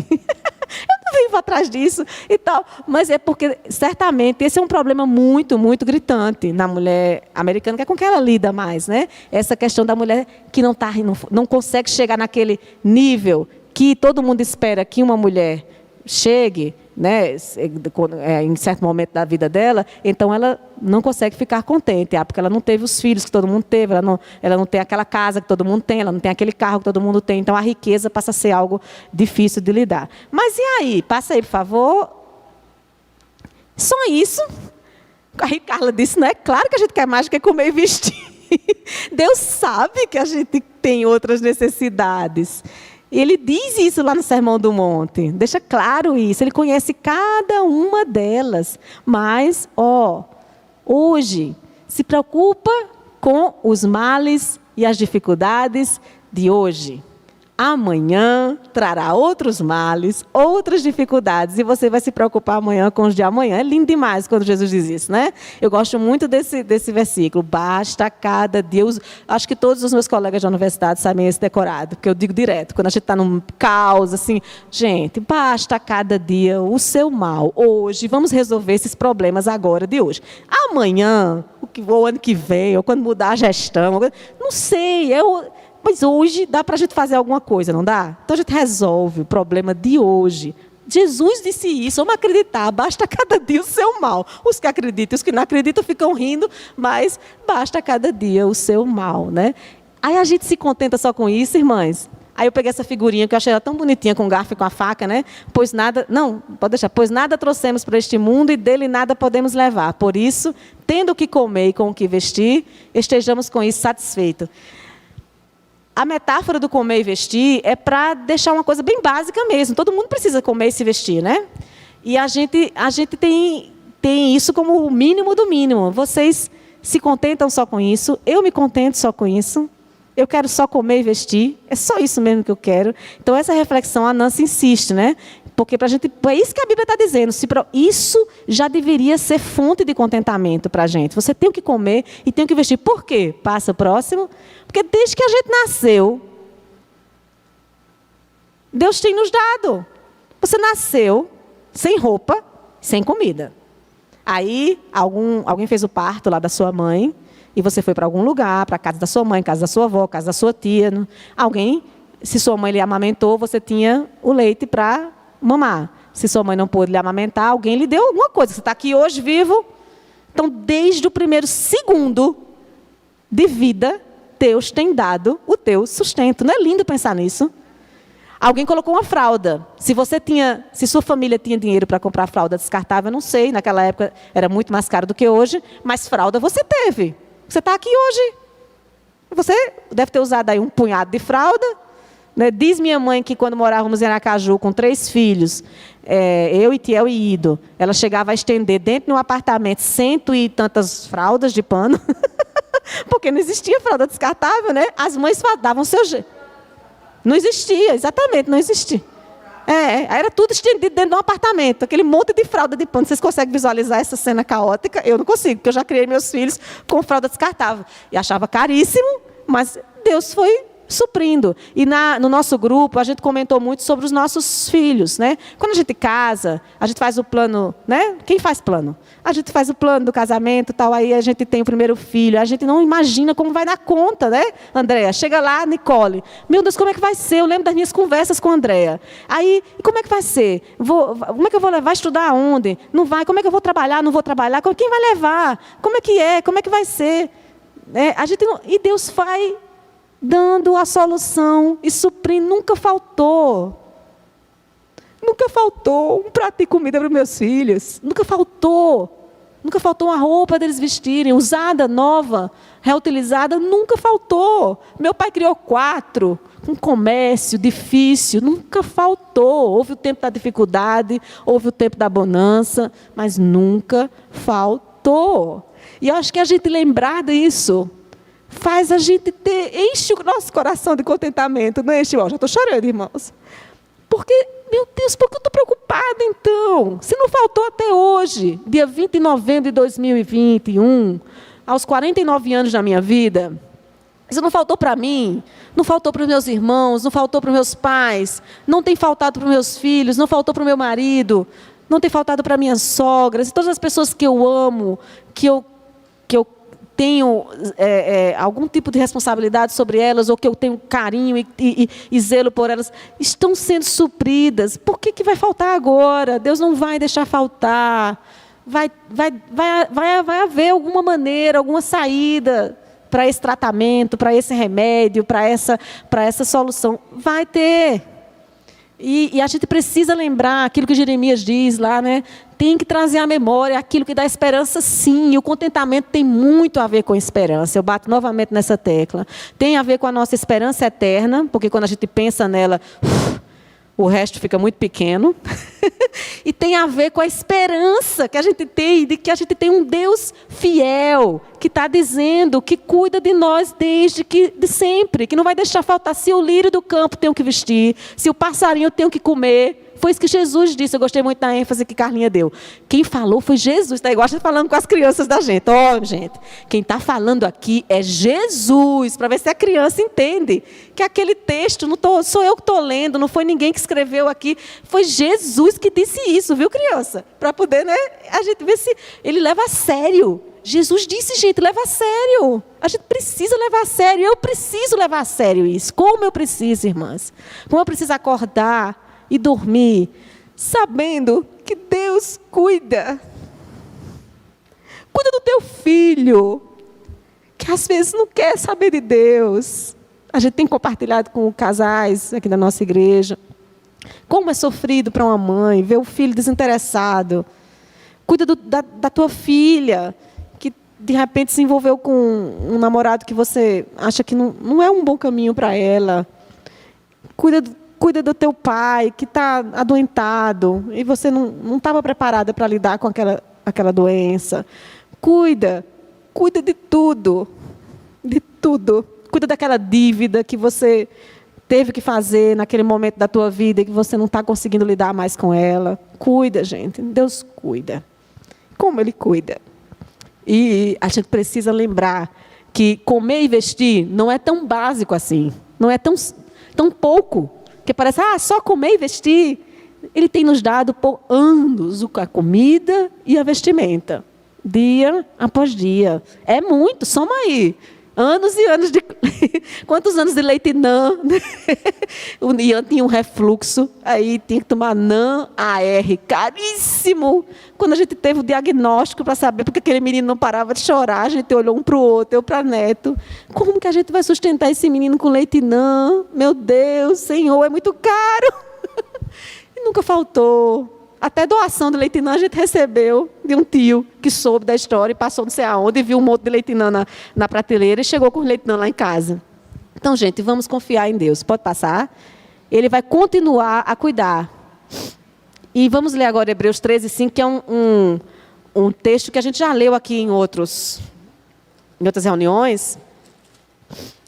Eu não vivo atrás disso e tal, mas é porque, certamente, esse é um problema muito, muito gritante na mulher americana, que é com que ela lida mais, né? Essa questão da mulher que não consegue chegar naquele nível que todo mundo espera que uma mulher chegue, né, em certo momento da vida dela, então ela não consegue ficar contente, porque ela não teve os filhos que todo mundo teve, ela não tem aquela casa que todo mundo tem, ela não tem aquele carro que todo mundo tem, então a riqueza passa a ser algo difícil de lidar. Mas e aí? Passa aí, por favor. Só isso? Aí Carla disse, não é claro que a gente quer mais do que comer e vestir. Deus sabe que a gente tem outras necessidades. Ele diz isso lá no Sermão do Monte, deixa claro isso, ele conhece cada uma delas. Mas, hoje, se preocupa com os males e as dificuldades de hoje. Amanhã trará outros males, outras dificuldades, e você vai se preocupar amanhã com os de amanhã. É lindo demais quando Jesus diz isso, né? Eu gosto muito desse versículo. Basta cada dia. Acho que todos os meus colegas da universidade sabem esse decorado, porque eu digo direto, quando a gente está num caos, assim, gente, basta cada dia o seu mal. Hoje, vamos resolver esses problemas agora de hoje. Amanhã, o ano que vem, ou quando mudar a gestão, não sei, mas hoje dá para a gente fazer alguma coisa, não dá? Então a gente resolve o problema de hoje. Jesus disse isso, vamos acreditar, basta cada dia o seu mal. Os que acreditam e os que não acreditam ficam rindo, mas basta cada dia o seu mal, né? Aí a gente se contenta só com isso, irmãs? Aí eu peguei essa figurinha que eu achei ela tão bonitinha, com o garfo e com a faca, né? Pois nada trouxemos para este mundo e dele nada podemos levar. Por isso, tendo o que comer e com o que vestir, estejamos com isso satisfeitos. A metáfora do comer e vestir é para deixar uma coisa bem básica mesmo. Todo mundo precisa comer e se vestir, né? E a gente tem isso como o mínimo do mínimo. Vocês se contentam só com isso, eu me contento só com isso, eu quero só comer e vestir, é só isso mesmo que eu quero. Então, essa reflexão, a Nancy insiste, né? Porque é isso que a Bíblia está dizendo. Isso já deveria ser fonte de contentamento para a gente. Você tem o que comer e tem o que vestir. Por quê? Passa o próximo. Porque desde que a gente nasceu, Deus tem nos dado. Você nasceu sem roupa, sem comida. Aí, alguém fez o parto lá da sua mãe, e você foi para algum lugar, para a casa da sua mãe, casa da sua avó, casa da sua tia. Se sua mãe lhe amamentou, você tinha o leite para mamar. Se sua mãe não pôde lhe amamentar, alguém lhe deu alguma coisa. Você está aqui hoje vivo. Então, desde o primeiro segundo de vida, Deus tem dado o teu sustento. Não é lindo pensar nisso? Alguém colocou uma fralda. Se sua família tinha dinheiro para comprar fralda descartável, eu não sei. Naquela época era muito mais caro do que hoje. Mas fralda você teve. Você está aqui hoje. Você deve ter usado aí um punhado de fralda. Né? Diz minha mãe que quando morávamos em Aracaju com 3 filhos, eu e Tiel e Ido, ela chegava a estender dentro de um apartamento 100 e tantas fraldas de pano. Porque não existia fralda descartável, né? As mães davam seu jeito. Não existia, exatamente, não existia. Era tudo estendido dentro de um apartamento, aquele monte de fralda de pano. Vocês conseguem visualizar essa cena caótica? Eu não consigo, porque eu já criei meus filhos com fralda descartável. E achava caríssimo, mas Deus foi suprindo. E no nosso grupo, a gente comentou muito sobre os nossos filhos, né? Quando a gente casa, a gente faz o plano, né? Quem faz plano? A gente faz o plano do casamento, tal, aí a gente tem o primeiro filho, a gente não imagina como vai dar conta, né? Andréa, chega lá, Nicole, meu Deus, como é que vai ser? Eu lembro das minhas conversas com a Andréa. Aí, como é que vai ser? Como é que eu vou levar? Estudar aonde? Não vai? Como é que eu vou trabalhar? Não vou trabalhar? Quem vai levar? Como é que é? Como é que vai ser? E Deus vai dando a solução e suprindo. Nunca faltou um prato de comida para os meus filhos. Nunca faltou uma roupa deles vestirem, usada, nova, reutilizada. Nunca faltou. Meu pai criou 4, um comércio difícil. Nunca faltou. Houve o tempo da dificuldade, houve o tempo da bonança, mas nunca faltou. E eu acho que a gente lembrar disso faz a gente enche o nosso coração de contentamento. Não enche? Já estou chorando, irmãos. Porque, meu Deus, por que eu estou preocupada, então? Se não faltou até hoje, dia 20 de novembro de 2021, aos 49 anos da minha vida, isso não faltou para mim, não faltou para os meus irmãos, não faltou para os meus pais, não tem faltado para os meus filhos, não faltou para o meu marido, não tem faltado para minhas sogras, todas as pessoas que eu amo, que eu tenho algum tipo de responsabilidade sobre elas, ou que eu tenho carinho e zelo por elas, estão sendo supridas. Por que vai faltar agora? Deus não vai deixar faltar. Vai haver alguma maneira, alguma saída para esse tratamento, para esse remédio, para essa solução. Vai ter. E a gente precisa lembrar aquilo que Jeremias diz lá, né? Tem que trazer à memória aquilo que dá esperança, sim. E o contentamento tem muito a ver com esperança. Eu bato novamente nessa tecla. Tem a ver com a nossa esperança eterna, porque quando a gente pensa nela, o resto fica muito pequeno. E tem a ver com a esperança que a gente tem, de que a gente tem um Deus fiel, que está dizendo que cuida de nós de sempre, que não vai deixar faltar. Se o lírio do campo tem o que vestir, se o passarinho tem o que comer. Foi isso que Jesus disse. Eu gostei muito da ênfase que Carlinha deu. Quem falou foi Jesus. Está igual a gente falando com as crianças da gente. Gente, quem está falando aqui é Jesus, para ver se a criança entende que aquele texto sou eu que estou lendo, não foi ninguém que escreveu aqui, foi Jesus que disse isso, viu, criança? Para poder, né, a gente ver se ele leva a sério. Jesus disse, gente, leva a sério. A gente precisa levar a sério. Eu preciso levar a sério isso. Como eu preciso, irmãs? Como eu preciso acordar e dormir, sabendo que Deus cuida. Cuida do teu filho, que às vezes não quer saber de Deus. A gente tem compartilhado com casais aqui da nossa igreja. Como é sofrido para uma mãe ver o filho desinteressado. Cuida da tua filha, que de repente se envolveu com um namorado que você acha que não é um bom caminho para ela. Cuida do teu pai, que está adoentado, e você não estava preparada para lidar com aquela doença. Cuida cuida de tudo. De tudo. Cuida daquela dívida que você teve que fazer naquele momento da tua vida e que você não está conseguindo lidar mais com ela. Cuida, gente. Deus cuida. Como Ele cuida. E a gente precisa lembrar que comer e vestir não é tão básico assim. Não é tão pouco. Que parece, só comer e vestir. Ele tem nos dado por anos a comida e a vestimenta. Dia após dia. É muito, soma aí. Anos e anos de... Quantos anos de leite NAN? O Ian tinha um refluxo, aí tinha que tomar NAN AR, caríssimo. Quando a gente teve o diagnóstico para saber porque aquele menino não parava de chorar, a gente olhou um para o outro, eu para neto. Como que a gente vai sustentar esse menino com leite NAN? Meu Deus, Senhor, é muito caro. E nunca faltou. Até doação de leite NAN a gente recebeu de um tio que soube da história e passou não sei aonde e viu um monte de leite NAN na prateleira e chegou com leite NAN lá em casa. Então, gente, vamos confiar em Deus. Pode passar? Ele vai continuar a cuidar. E vamos ler agora Hebreus 13:5, que é um texto que a gente já leu aqui em outras reuniões.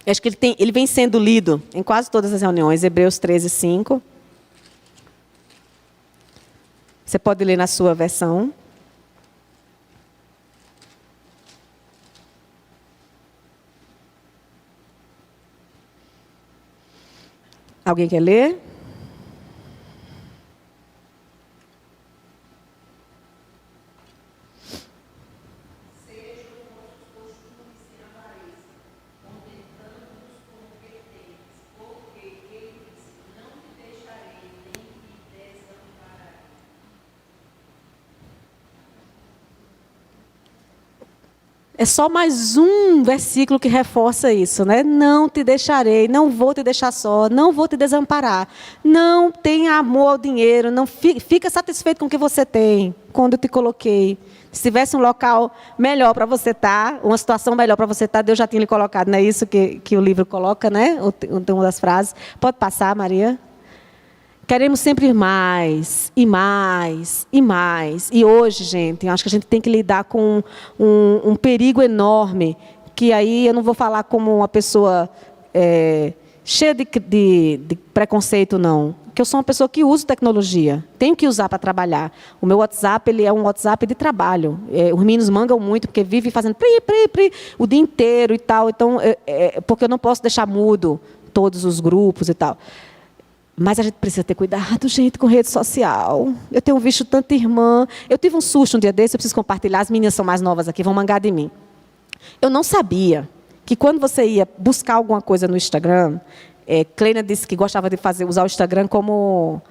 Acho que ele vem sendo lido em quase todas as reuniões. Hebreus 13:5. Você pode ler na sua versão. Alguém quer ler? É só mais um versículo que reforça isso, né? Não te deixarei, não vou te deixar só, não vou te desamparar. Não tenha amor ao dinheiro, não fica satisfeito com o que você tem, quando eu te coloquei. Se tivesse um local melhor para você estar, uma situação melhor para você estar, Deus já tinha lhe colocado, não é isso que o livro coloca, né? Uma das frases. Pode passar, Maria? Queremos sempre mais, e mais, e mais. E hoje, gente, eu acho que a gente tem que lidar com um perigo enorme, que aí eu não vou falar como uma pessoa cheia de preconceito, não. Porque eu sou uma pessoa que usa tecnologia, tenho que usar para trabalhar. O meu WhatsApp ele é um WhatsApp de trabalho. Os meninos mangam muito, porque vivem fazendo pri, o dia inteiro e tal. Então, porque eu não posso deixar mudo todos os grupos e tal. Mas a gente precisa ter cuidado, gente, com rede social. Eu tenho visto tanta irmã. Eu tive um susto um dia desse, eu preciso compartilhar. As meninas são mais novas aqui, vão mangar de mim. Eu não sabia que quando você ia buscar alguma coisa no Instagram, Cleina disse que gostava de usar o Instagram como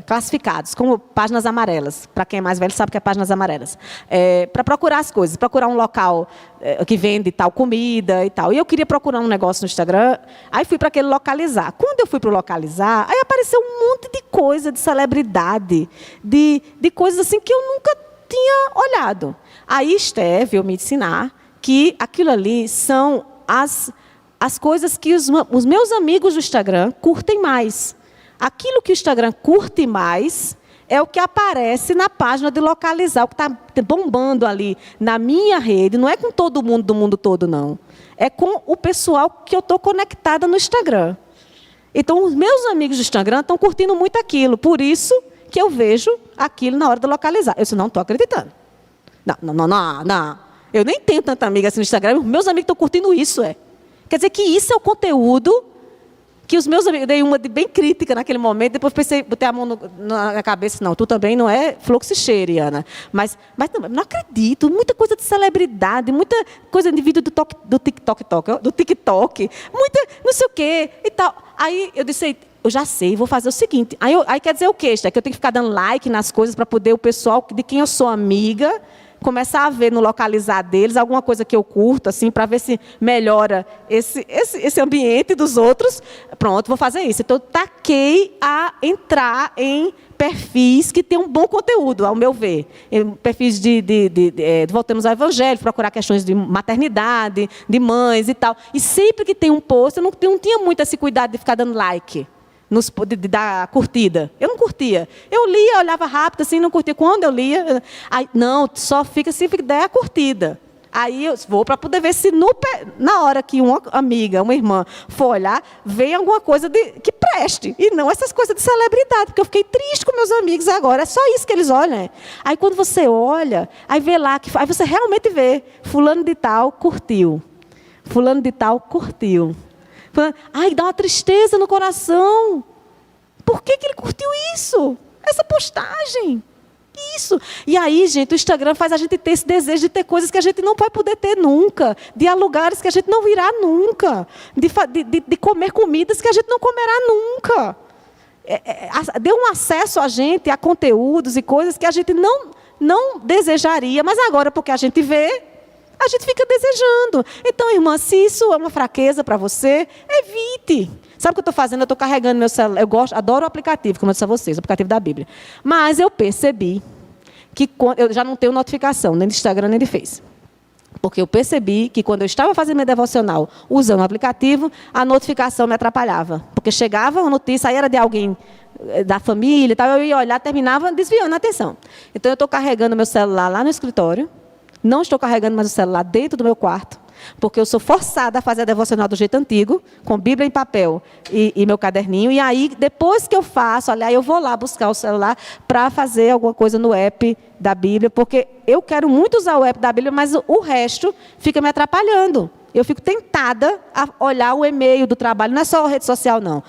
classificados, como páginas amarelas. Para quem é mais velho sabe que é páginas amarelas. Para procurar as coisas, procurar um local que vende tal comida e tal. E eu queria procurar um negócio no Instagram, aí fui para aquele localizar. Quando eu fui para o localizar, aí apareceu um monte de coisa, de celebridade, de coisas assim que eu nunca tinha olhado. Aí Esther veio me ensinar que aquilo ali são as coisas que os meus amigos do Instagram curtem mais. Aquilo que o Instagram curte mais é o que aparece na página de localizar, o que está bombando ali na minha rede. Não é com todo mundo do mundo todo, não. É com o pessoal que eu estou conectada no Instagram. Então, os meus amigos do Instagram estão curtindo muito aquilo. Por isso que eu vejo aquilo na hora de localizar. Eu disse, não estou acreditando. Não. Eu nem tenho tanta amiga assim no Instagram. Meus amigos estão curtindo isso, Quer dizer que isso é o conteúdo que os meus amigos... Eu dei uma de bem crítica naquele momento, depois pensei, botei a mão na cabeça, não, tu também não é fluxicheira, Ana. Mas não acredito, muita coisa de celebridade, muita coisa de vídeo do TikTok, muita não sei o quê e tal. Aí eu disse, eu já sei, vou fazer o seguinte. Aí quer dizer o quê? Que eu tenho que ficar dando like nas coisas para poder o pessoal de quem eu sou amiga começar a ver no localizar deles alguma coisa que eu curto, assim, para ver se melhora esse ambiente dos outros. Pronto, vou fazer isso. Então, eu taquei a entrar em perfis que têm um bom conteúdo, ao meu ver. Perfis de voltemos ao Evangelho, procurar questões de maternidade, de mães e tal. E sempre que tem um post, eu não tinha muito esse cuidado de ficar dando like. De dar curtida. Eu não curtia. Eu lia, olhava rápido, assim, não curtia. Quando eu lia, não, só fica se der a curtida. Aí eu vou para poder ver se na hora que uma amiga, uma irmã for olhar, vem alguma coisa que preste. E não essas coisas de celebridade, porque eu fiquei triste com meus amigos agora. É só isso que eles olham. Aí quando você olha, aí vê lá, aí você realmente vê, fulano de tal curtiu. Fulano de tal curtiu. Ai, dá uma tristeza no coração. Por que ele curtiu isso? Essa postagem. Isso. E aí, gente, o Instagram faz a gente ter esse desejo de ter coisas que a gente não vai poder ter nunca. De ir a lugares que a gente não irá nunca. De comer comidas que a gente não comerá nunca. Deu um acesso a gente a conteúdos e coisas que a gente não desejaria. Mas agora, porque a gente vê, a gente fica desejando. Então, irmã, se isso é uma fraqueza para você, evite. Sabe o que eu estou fazendo? Eu estou carregando meu celular. Adoro o aplicativo, como eu disse a vocês, o aplicativo da Bíblia. Mas eu percebi que eu já não tenho notificação, nem de Instagram, nem de Face. Porque eu percebi que quando eu estava fazendo minha devocional usando o aplicativo, a notificação me atrapalhava. Porque chegava uma notícia, aí era de alguém da família e tal, eu ia olhar, terminava desviando a atenção. Então, eu estou carregando meu celular lá no escritório, não estou carregando mais o celular dentro do meu quarto, porque eu sou forçada a fazer a devocional do jeito antigo, com Bíblia em papel e meu caderninho. E aí, depois que eu faço, olha, eu vou lá buscar o celular para fazer alguma coisa no app da Bíblia, porque eu quero muito usar o app da Bíblia, mas o resto fica me atrapalhando. Eu fico tentada a olhar o e-mail do trabalho. Não é só a rede social, não.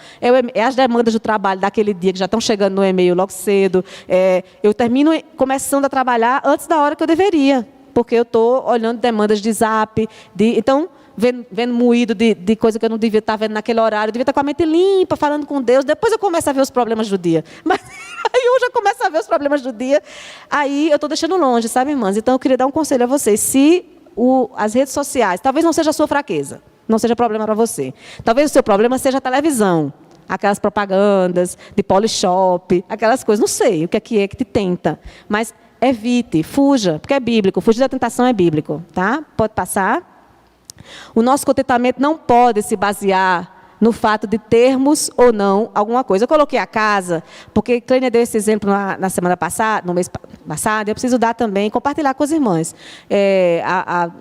É as demandas do trabalho daquele dia, que já estão chegando no e-mail logo cedo. Eu termino começando a trabalhar antes da hora que eu deveria, porque eu estou olhando demandas de zap, então, vendo moído de coisa que eu não devia estar vendo naquele horário, eu devia estar com a mente limpa, falando com Deus, depois eu começo a ver os problemas do dia. Mas aí eu já começo a ver os problemas do dia, aí eu estou deixando longe, sabe, irmãs? Então, eu queria dar um conselho a vocês. Se as redes sociais, talvez não seja a sua fraqueza, não seja problema para você. Talvez o seu problema seja a televisão, aquelas propagandas de Polishop, aquelas coisas, não sei o que é que te tenta, mas evite, fuja, porque é bíblico. Fugir da tentação é bíblico, tá? Pode passar. O nosso contentamento não pode se basear no fato de termos ou não alguma coisa. Eu coloquei a casa, porque Clênia deu esse exemplo na semana passada, no mês passado, e eu preciso dar também, compartilhar com as irmãs.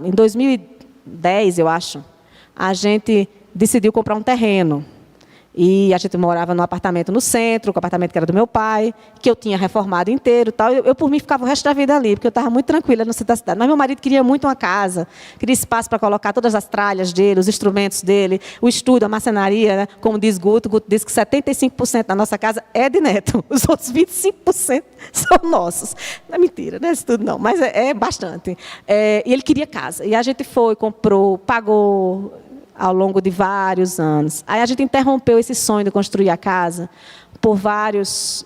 Em 2010, eu acho, a gente decidiu comprar um terreno. E a gente morava num apartamento no centro, o apartamento que era do meu pai, que eu tinha reformado inteiro. Tal. Eu, por mim, ficava o resto da vida ali, porque eu estava muito tranquila no centro da cidade. Mas meu marido queria muito uma casa, queria espaço para colocar todas as tralhas dele, os instrumentos dele, o estúdio, a marcenaria, né? Como diz Guto. Guto diz que 75% da nossa casa é de Neto, os outros 25% são nossos. Não é mentira, não é isso tudo não, mas é bastante. E ele queria casa. E a gente foi, comprou, pagou ao longo de vários anos. Aí a gente interrompeu esse sonho de construir a casa por várias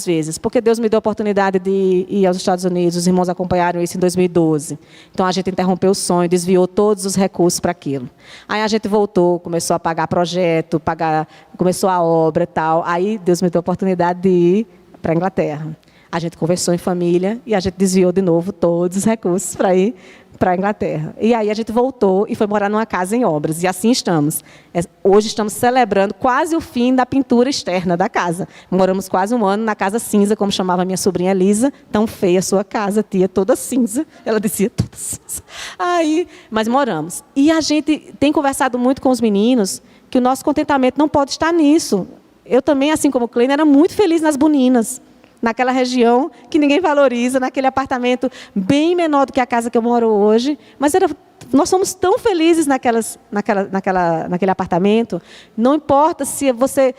vezes, porque Deus me deu a oportunidade de ir aos Estados Unidos, os irmãos acompanharam isso em 2012. Então, a gente interrompeu o sonho, desviou todos os recursos para aquilo. Aí a gente voltou, começou a pagar projeto, começou a obra e tal. Aí Deus me deu a oportunidade de ir para a Inglaterra. A gente conversou em família e a gente desviou de novo todos os recursos para ir para a Inglaterra. E aí a gente voltou e foi morar numa casa em obras. E assim estamos. Hoje estamos celebrando quase o fim da pintura externa da casa. Moramos quase um ano na casa cinza, como chamava minha sobrinha Elisa. Tão feia a sua casa, tia, toda cinza. Ela dizia, toda cinza. Mas moramos. E a gente tem conversado muito com os meninos que o nosso contentamento não pode estar nisso. Eu também, assim como o Clênia, era muito feliz nas Boninas, naquela região que ninguém valoriza, naquele apartamento bem menor do que a casa que eu moro hoje. Mas nós somos tão felizes naquele apartamento. Não importa se você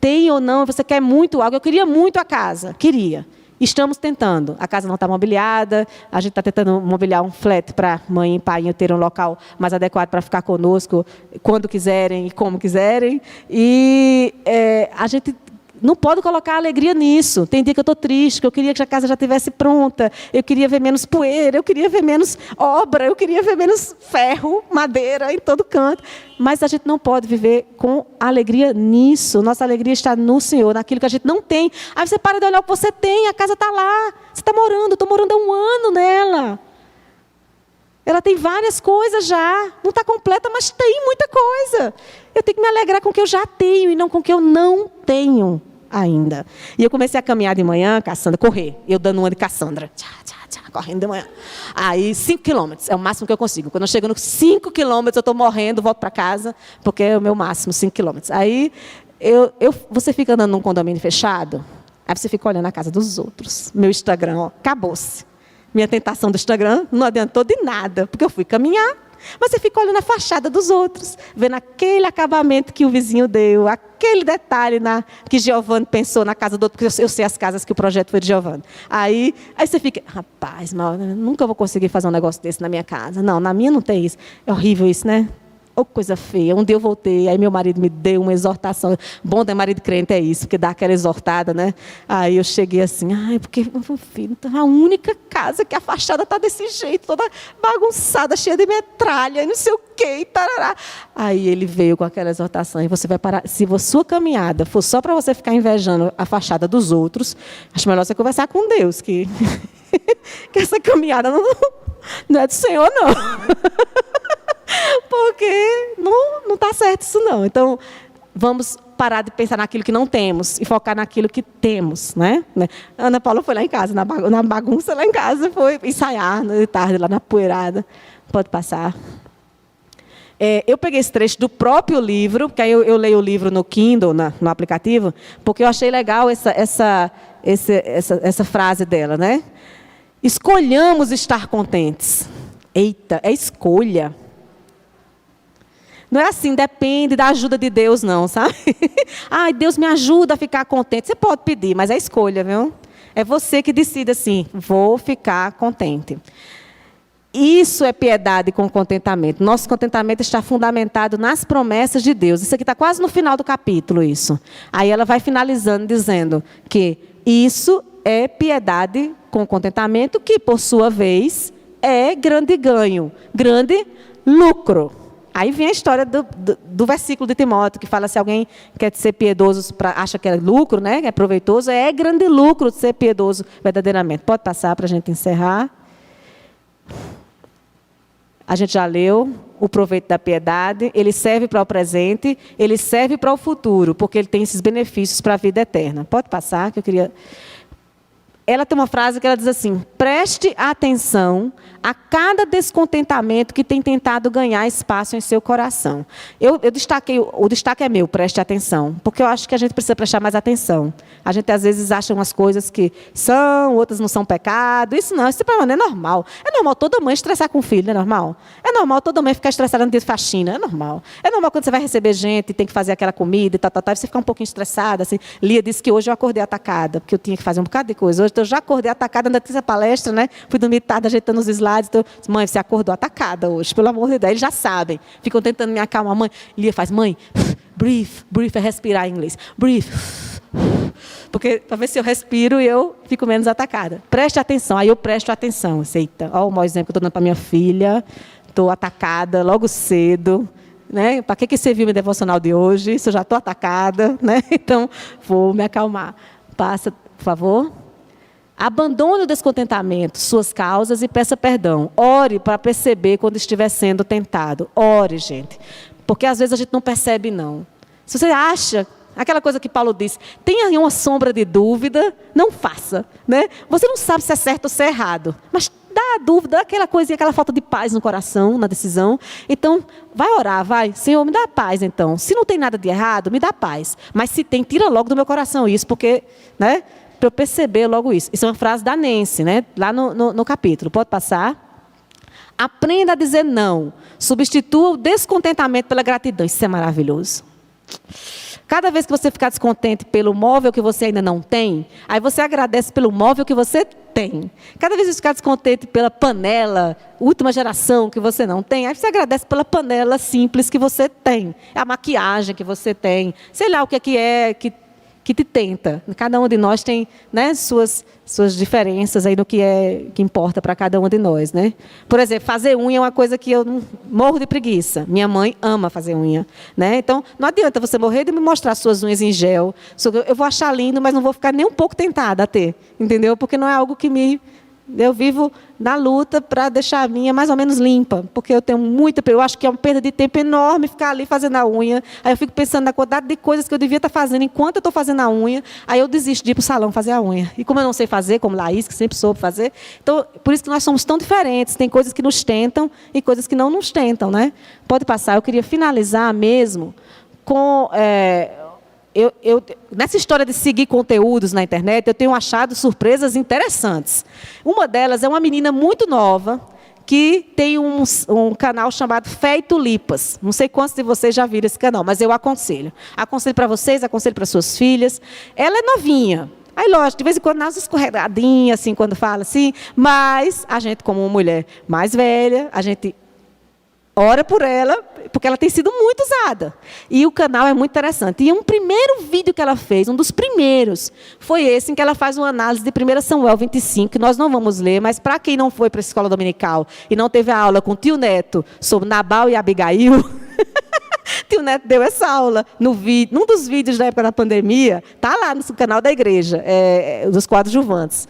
tem ou não, você quer muito algo. Eu queria muito a casa, queria. Estamos tentando. A casa não está mobiliada, a gente está tentando mobiliar um flat para mãe e pai terem um local mais adequado para ficar conosco quando quiserem e como quiserem. E a gente não pode colocar alegria nisso. Tem dia que eu estou triste, que eu queria que a casa já estivesse pronta, eu queria ver menos poeira, eu queria ver menos obra, eu queria ver menos ferro, madeira em todo canto. Mas a gente não pode viver com alegria nisso. Nossa alegria está no Senhor, naquilo que a gente não tem. Aí você para de olhar o que você tem, a casa está lá. Você está morando, eu estou morando há um ano nela. Ela tem várias coisas já. Não está completa, mas tem muita coisa. Eu tenho que me alegrar com o que eu já tenho e não com o que eu não tenho. ainda. E eu comecei a caminhar de manhã, Cassandra, correr. Eu dando uma de Cassandra. Tchá, tchá, tchá, correndo de manhã. Aí, 5 quilômetros, é o máximo que eu consigo. Quando eu chego nos 5 quilômetros, eu estou morrendo, volto para casa, porque é o meu máximo, 5 quilômetros. Aí, você fica andando num condomínio fechado, aí você fica olhando a casa dos outros. Meu Instagram, ó, acabou-se. Minha tentação do Instagram não adiantou de nada, porque eu fui caminhar, mas você fica olhando a fachada dos outros, vendo aquele acabamento que o vizinho deu, aquele detalhe que Giovanni pensou na casa do outro, porque eu sei as casas que o projeto foi de Giovanni. Aí você fica, rapaz, nunca vou conseguir fazer um negócio desse na minha casa. Não, na minha não tem isso. É horrível isso, né? Oh, coisa feia. Um dia eu voltei, aí meu marido me deu uma exortação. Bom ter marido crente é isso, porque dá aquela exortada, né? Aí eu cheguei assim, porque, filho, a única casa que a fachada está desse jeito, toda bagunçada, cheia de metralha, e não sei o quê, e tarará. Aí ele veio com aquela exortação, e você vai parar. Se a sua caminhada for só para você ficar invejando a fachada dos outros, acho melhor você conversar com Deus, que essa caminhada não é do Senhor, não. Porque não está certo isso, não. Então, vamos parar de pensar naquilo que não temos e focar naquilo que temos, né? Ana Paula foi lá em casa, na bagunça lá em casa, foi ensaiar de tarde, lá na poeirada. Pode passar. Eu peguei esse trecho do próprio livro, porque aí eu leio o livro no Kindle, no aplicativo, porque eu achei legal essa frase dela, né? Escolhamos estar contentes. Eita, é escolha. Não é assim, depende da ajuda de Deus, não, sabe? Deus me ajuda a ficar contente. Você pode pedir, mas é escolha, viu? É você que decide assim, vou ficar contente. Isso é piedade com contentamento. Nosso contentamento está fundamentado nas promessas de Deus. Isso aqui está quase no final do capítulo, isso. Aí ela vai finalizando dizendo que isso é piedade com contentamento, que, por sua vez, é grande ganho, grande lucro. Aí vem a história do versículo de Timóteo, que fala se alguém quer ser piedoso, acha que é lucro, né, que é proveitoso, é grande lucro ser piedoso verdadeiramente. Pode passar para a gente encerrar. A gente já leu o proveito da piedade, ele serve para o presente, ele serve para o futuro, porque ele tem esses benefícios para a vida eterna. Pode passar, que eu queria... Ela tem uma frase que ela diz assim: preste atenção a cada descontentamento que tem tentado ganhar espaço em seu coração. Eu destaquei, o destaque é meu, preste atenção, porque eu acho que a gente precisa prestar mais atenção. A gente às vezes acha umas coisas que são, outras não são pecado. Isso não é normal. É normal toda mãe estressar com o filho, não é normal? É normal toda mãe ficar estressada no dia de faxina, é normal. É normal quando você vai receber gente e tem que fazer aquela comida e tal, e você ficar um pouquinho estressada. Assim. Lia disse que hoje eu acordei atacada, porque eu tinha que fazer um bocado de coisa. Hoje eu já acordei atacada, ainda fiz a palestra, né? Fui dormir tarde, ajeitando os slides. Então, mãe, você acordou atacada hoje, pelo amor de Deus. Eles já sabem. Ficam tentando me acalmar. Mãe, Lia faz, mãe, breathe é respirar em inglês. Breathe. Porque talvez se eu respiro, eu fico menos atacada. Preste atenção. Aí eu presto atenção. Eita, olha o mau exemplo que eu estou dando para minha filha. Estou atacada logo cedo. Né? Para que serviu meu devocional de hoje? Se eu já estou atacada, né? Então, vou me acalmar. Passa, por favor. Abandone o descontentamento, suas causas, e peça perdão. Ore para perceber quando estiver sendo tentado. Ore, gente. Porque às vezes a gente não percebe, não. Se você acha, aquela coisa que Paulo disse, tenha uma sombra de dúvida, não faça. Né? Você não sabe se é certo ou se é errado. Mas dá a dúvida, aquela coisinha, aquela falta de paz no coração, na decisão. Então, vai orar, vai. Senhor, me dá paz, então. Se não tem nada de errado, me dá paz. Mas se tem, tira logo do meu coração isso, porque... né? Para eu perceber logo isso. Isso é uma frase da Nancy, né? Lá no capítulo. Pode passar? Aprenda a dizer não. Substitua o descontentamento pela gratidão. Isso é maravilhoso. Cada vez que você ficar descontente pelo móvel que você ainda não tem, aí você agradece pelo móvel que você tem. Cada vez que você ficar descontente pela panela, última geração que você não tem, aí você agradece pela panela simples que você tem. A maquiagem que você tem. Sei lá o que é que te tenta. Cada um de nós tem, né, suas diferenças aí no que importa para cada um de nós, né? Por exemplo, fazer unha é uma coisa que eu morro de preguiça. Minha mãe ama fazer unha, né? Então, não adianta você morrer de me mostrar suas unhas em gel. Eu vou achar lindo, mas não vou ficar nem um pouco tentada a ter, entendeu? Porque não é algo que me Eu vivo na luta para deixar a minha mais ou menos limpa, porque eu acho que é uma perda de tempo enorme ficar ali fazendo a unha. Aí eu fico pensando na quantidade de coisas que eu devia estar fazendo enquanto eu estou fazendo a unha. Aí eu desisto de ir para o salão fazer a unha. E como eu não sei fazer, como Laís, que sempre soube fazer, então, por isso que nós somos tão diferentes. Tem coisas que nos tentam e coisas que não nos tentam, né? Pode passar. Eu queria finalizar mesmo com... nessa história de seguir conteúdos na internet, eu tenho achado surpresas interessantes. Uma delas é uma menina muito nova, que tem um canal chamado Fé e Tulipas. Não sei quantos de vocês já viram esse canal, mas eu aconselho. Aconselho para vocês, aconselho para suas filhas. Ela é novinha. Aí, lógico, de vez em quando, nas escorregadinhas, assim, quando fala assim, mas a gente, como uma mulher mais velha, a gente ora por ela, porque ela tem sido muito usada. E o canal é muito interessante. E um primeiro vídeo que ela fez, um dos primeiros, foi esse em que ela faz uma análise de 1 Samuel 25, que nós não vamos ler, mas para quem não foi para a escola dominical e não teve a aula com o tio Neto sobre Nabal e Abigail, tio Neto deu essa aula num dos vídeos da época da pandemia, está lá no canal da igreja, dos coadjuvantes,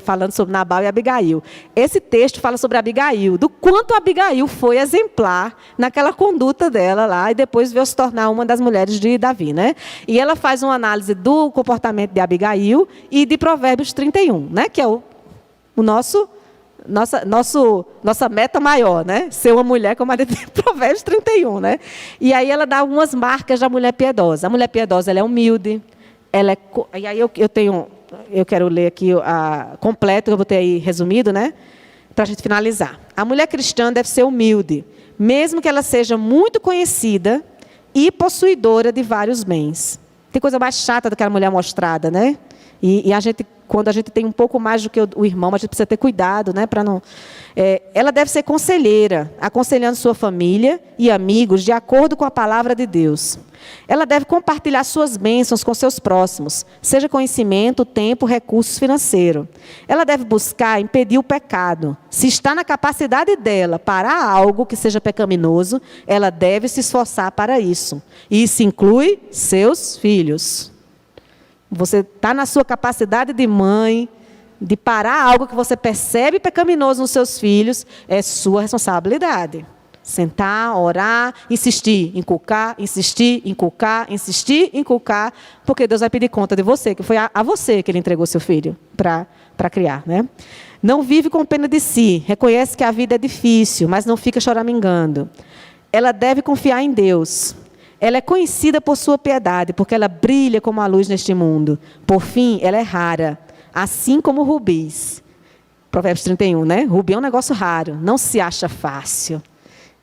falando sobre Nabal e Abigail. Esse texto fala sobre Abigail, do quanto Abigail foi exemplar naquela conduta dela lá, e depois veio se tornar uma das mulheres de Davi, né? E ela faz uma análise do comportamento de Abigail e de Provérbios 31, né? Que é nossa meta maior, né? Ser uma mulher como a de Provérbios 31, né? E aí ela dá algumas marcas da mulher piedosa. A mulher piedosa, ela é humilde, e aí eu quero ler aqui completo, eu botei aí resumido, né? Para a gente finalizar. A mulher cristã deve ser humilde, mesmo que ela seja muito conhecida e possuidora de vários bens. Tem coisa mais chata do que a mulher mostrada, né? E quando a gente tem um pouco mais do que o irmão, a gente precisa ter cuidado, né, para não... ela deve ser conselheira, aconselhando sua família e amigos de acordo com a palavra de Deus. Ela deve compartilhar suas bênçãos com seus próximos, seja conhecimento, tempo, recursos financeiros. Ela deve buscar impedir o pecado. Se está na capacidade dela parar algo que seja pecaminoso, ela deve se esforçar para isso. E isso inclui seus filhos. Você está na sua capacidade de mãe, de parar algo que você percebe pecaminoso nos seus filhos, é sua responsabilidade. Sentar, orar, insistir, inculcar, insistir, inculcar, insistir, inculcar, porque Deus vai pedir conta de você, que foi a você que Ele entregou seu filho para criar, né? Não vive com pena de si, reconhece que a vida é difícil, mas não fica choramingando. Ela deve confiar em Deus. Ela é conhecida por sua piedade, porque ela brilha como a luz neste mundo. Por fim, ela é rara, assim como rubis. Provérbios 31, né? Rubi é um negócio raro, não se acha fácil.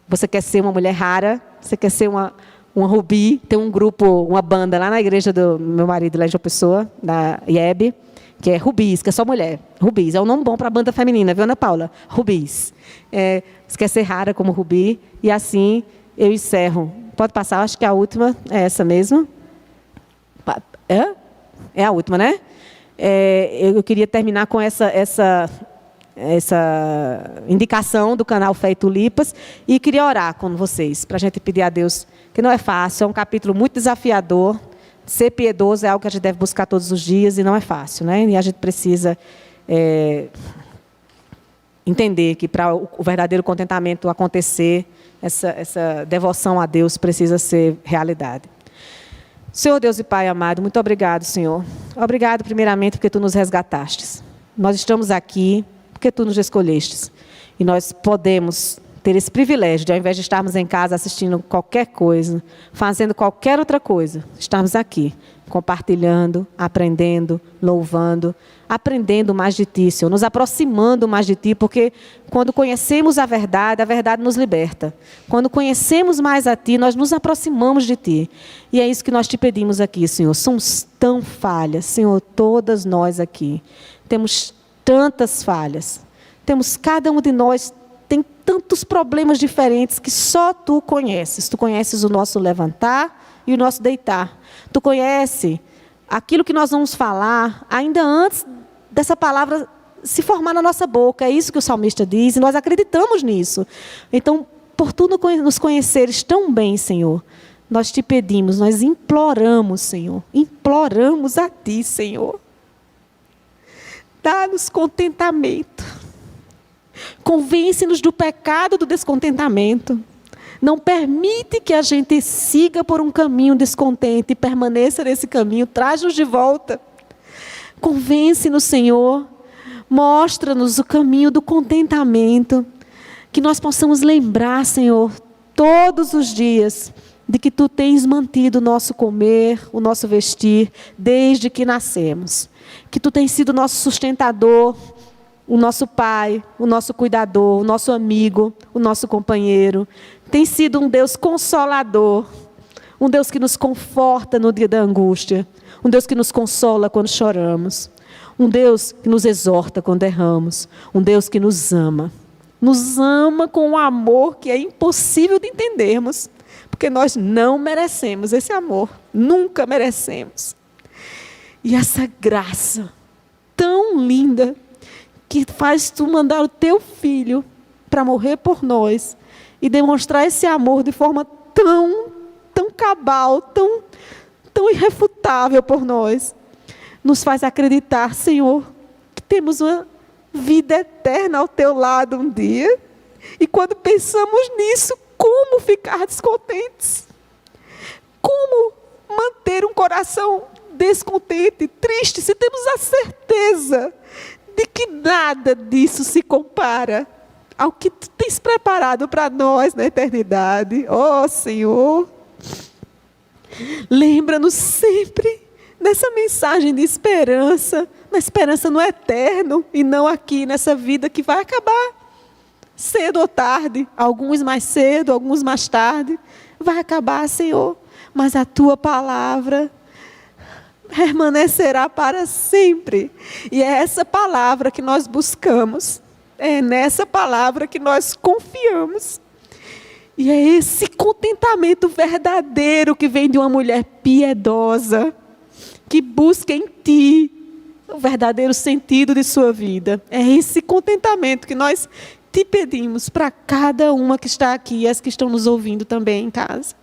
Você quer ser uma mulher rara, você quer ser uma rubi, tem um grupo, uma banda lá na igreja do meu marido, lá em João Pessoa, da IEB, que é Rubis, que é só mulher. Rubis, é um nome bom para a banda feminina, viu, Ana Paula? Rubis. Você quer ser rara como rubi, e assim eu encerro. Pode passar, acho que a última é essa mesmo. É a última, né? Eu queria terminar com essa indicação do canal Fé e Tulipas e queria orar com vocês, para a gente pedir a Deus, que não é fácil, é um capítulo muito desafiador. Ser piedoso é algo que a gente deve buscar todos os dias e não é fácil, né? E a gente precisa entender que para o verdadeiro contentamento acontecer, essa devoção a Deus precisa ser realidade. Senhor Deus e Pai amado, muito obrigado, Senhor. Obrigado, primeiramente, porque Tu nos resgatastes. Nós estamos aqui porque Tu nos escolhestes. E nós podemos ter esse privilégio de, ao invés de estarmos em casa assistindo qualquer coisa, fazendo qualquer outra coisa, estarmos aqui, compartilhando, aprendendo, louvando, aprendendo mais de Ti, Senhor, nos aproximando mais de Ti, porque quando conhecemos a verdade nos liberta. Quando conhecemos mais a Ti, nós nos aproximamos de Ti. E é isso que nós Te pedimos aqui, Senhor. Somos tão falhas, Senhor, todas nós aqui. Temos tantas falhas. Cada um de nós tem tantos problemas diferentes que só Tu conheces. Tu conheces o nosso levantar e o nosso deitar. Tu conhece aquilo que nós vamos falar ainda antes dessa palavra se formar na nossa boca. É isso que o salmista diz e nós acreditamos nisso. Então, por Tu nos conheceres tão bem, Senhor, nós Te pedimos, nós imploramos, Senhor, imploramos a Ti, Senhor. Dá-nos contentamento. Convence-nos do pecado do descontentamento. Não permite que a gente siga por um caminho descontente e permaneça nesse caminho. Traz-nos de volta. Convence-nos, Senhor. Mostra-nos o caminho do contentamento. Que nós possamos lembrar, Senhor, todos os dias, de que Tu tens mantido o nosso comer, o nosso vestir, desde que nascemos. Que Tu tens sido o nosso sustentador, o nosso pai, o nosso cuidador, o nosso amigo, o nosso companheiro. Tem sido um Deus consolador, um Deus que nos conforta no dia da angústia, um Deus que nos consola quando choramos, um Deus que nos exorta quando erramos, um Deus que nos ama com um amor que é impossível de entendermos, porque nós não merecemos esse amor, nunca merecemos. E essa graça tão linda, que faz Tu mandar o Teu Filho para morrer por nós e demonstrar esse amor de forma tão cabal, tão irrefutável por nós, nos faz acreditar, Senhor, que temos uma vida eterna ao Teu lado um dia. E quando pensamos nisso, como ficar descontentes? Como manter um coração descontente, triste, se temos a certeza de que nada disso se compara ao que Tu tens preparado para nós na eternidade. Ó Senhor, lembra-nos sempre dessa mensagem de esperança, na esperança no eterno e não aqui nessa vida que vai acabar cedo ou tarde, alguns mais cedo, alguns mais tarde, vai acabar, Senhor, mas a Tua palavra permanecerá para sempre. E é essa palavra que nós buscamos. É nessa palavra que nós confiamos. E é esse contentamento verdadeiro que vem de uma mulher piedosa, que busca em Ti o verdadeiro sentido de sua vida. É esse contentamento que nós Te pedimos para cada uma que está aqui e as que estão nos ouvindo também em casa.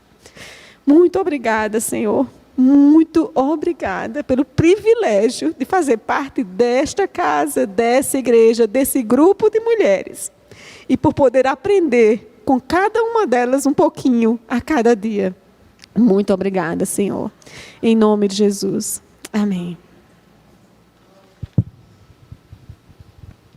Muito obrigada, Senhor. Muito obrigada pelo privilégio de fazer parte desta casa, dessa igreja, desse grupo de mulheres. E por poder aprender com cada uma delas um pouquinho a cada dia. Muito obrigada, Senhor. Em nome de Jesus. Amém.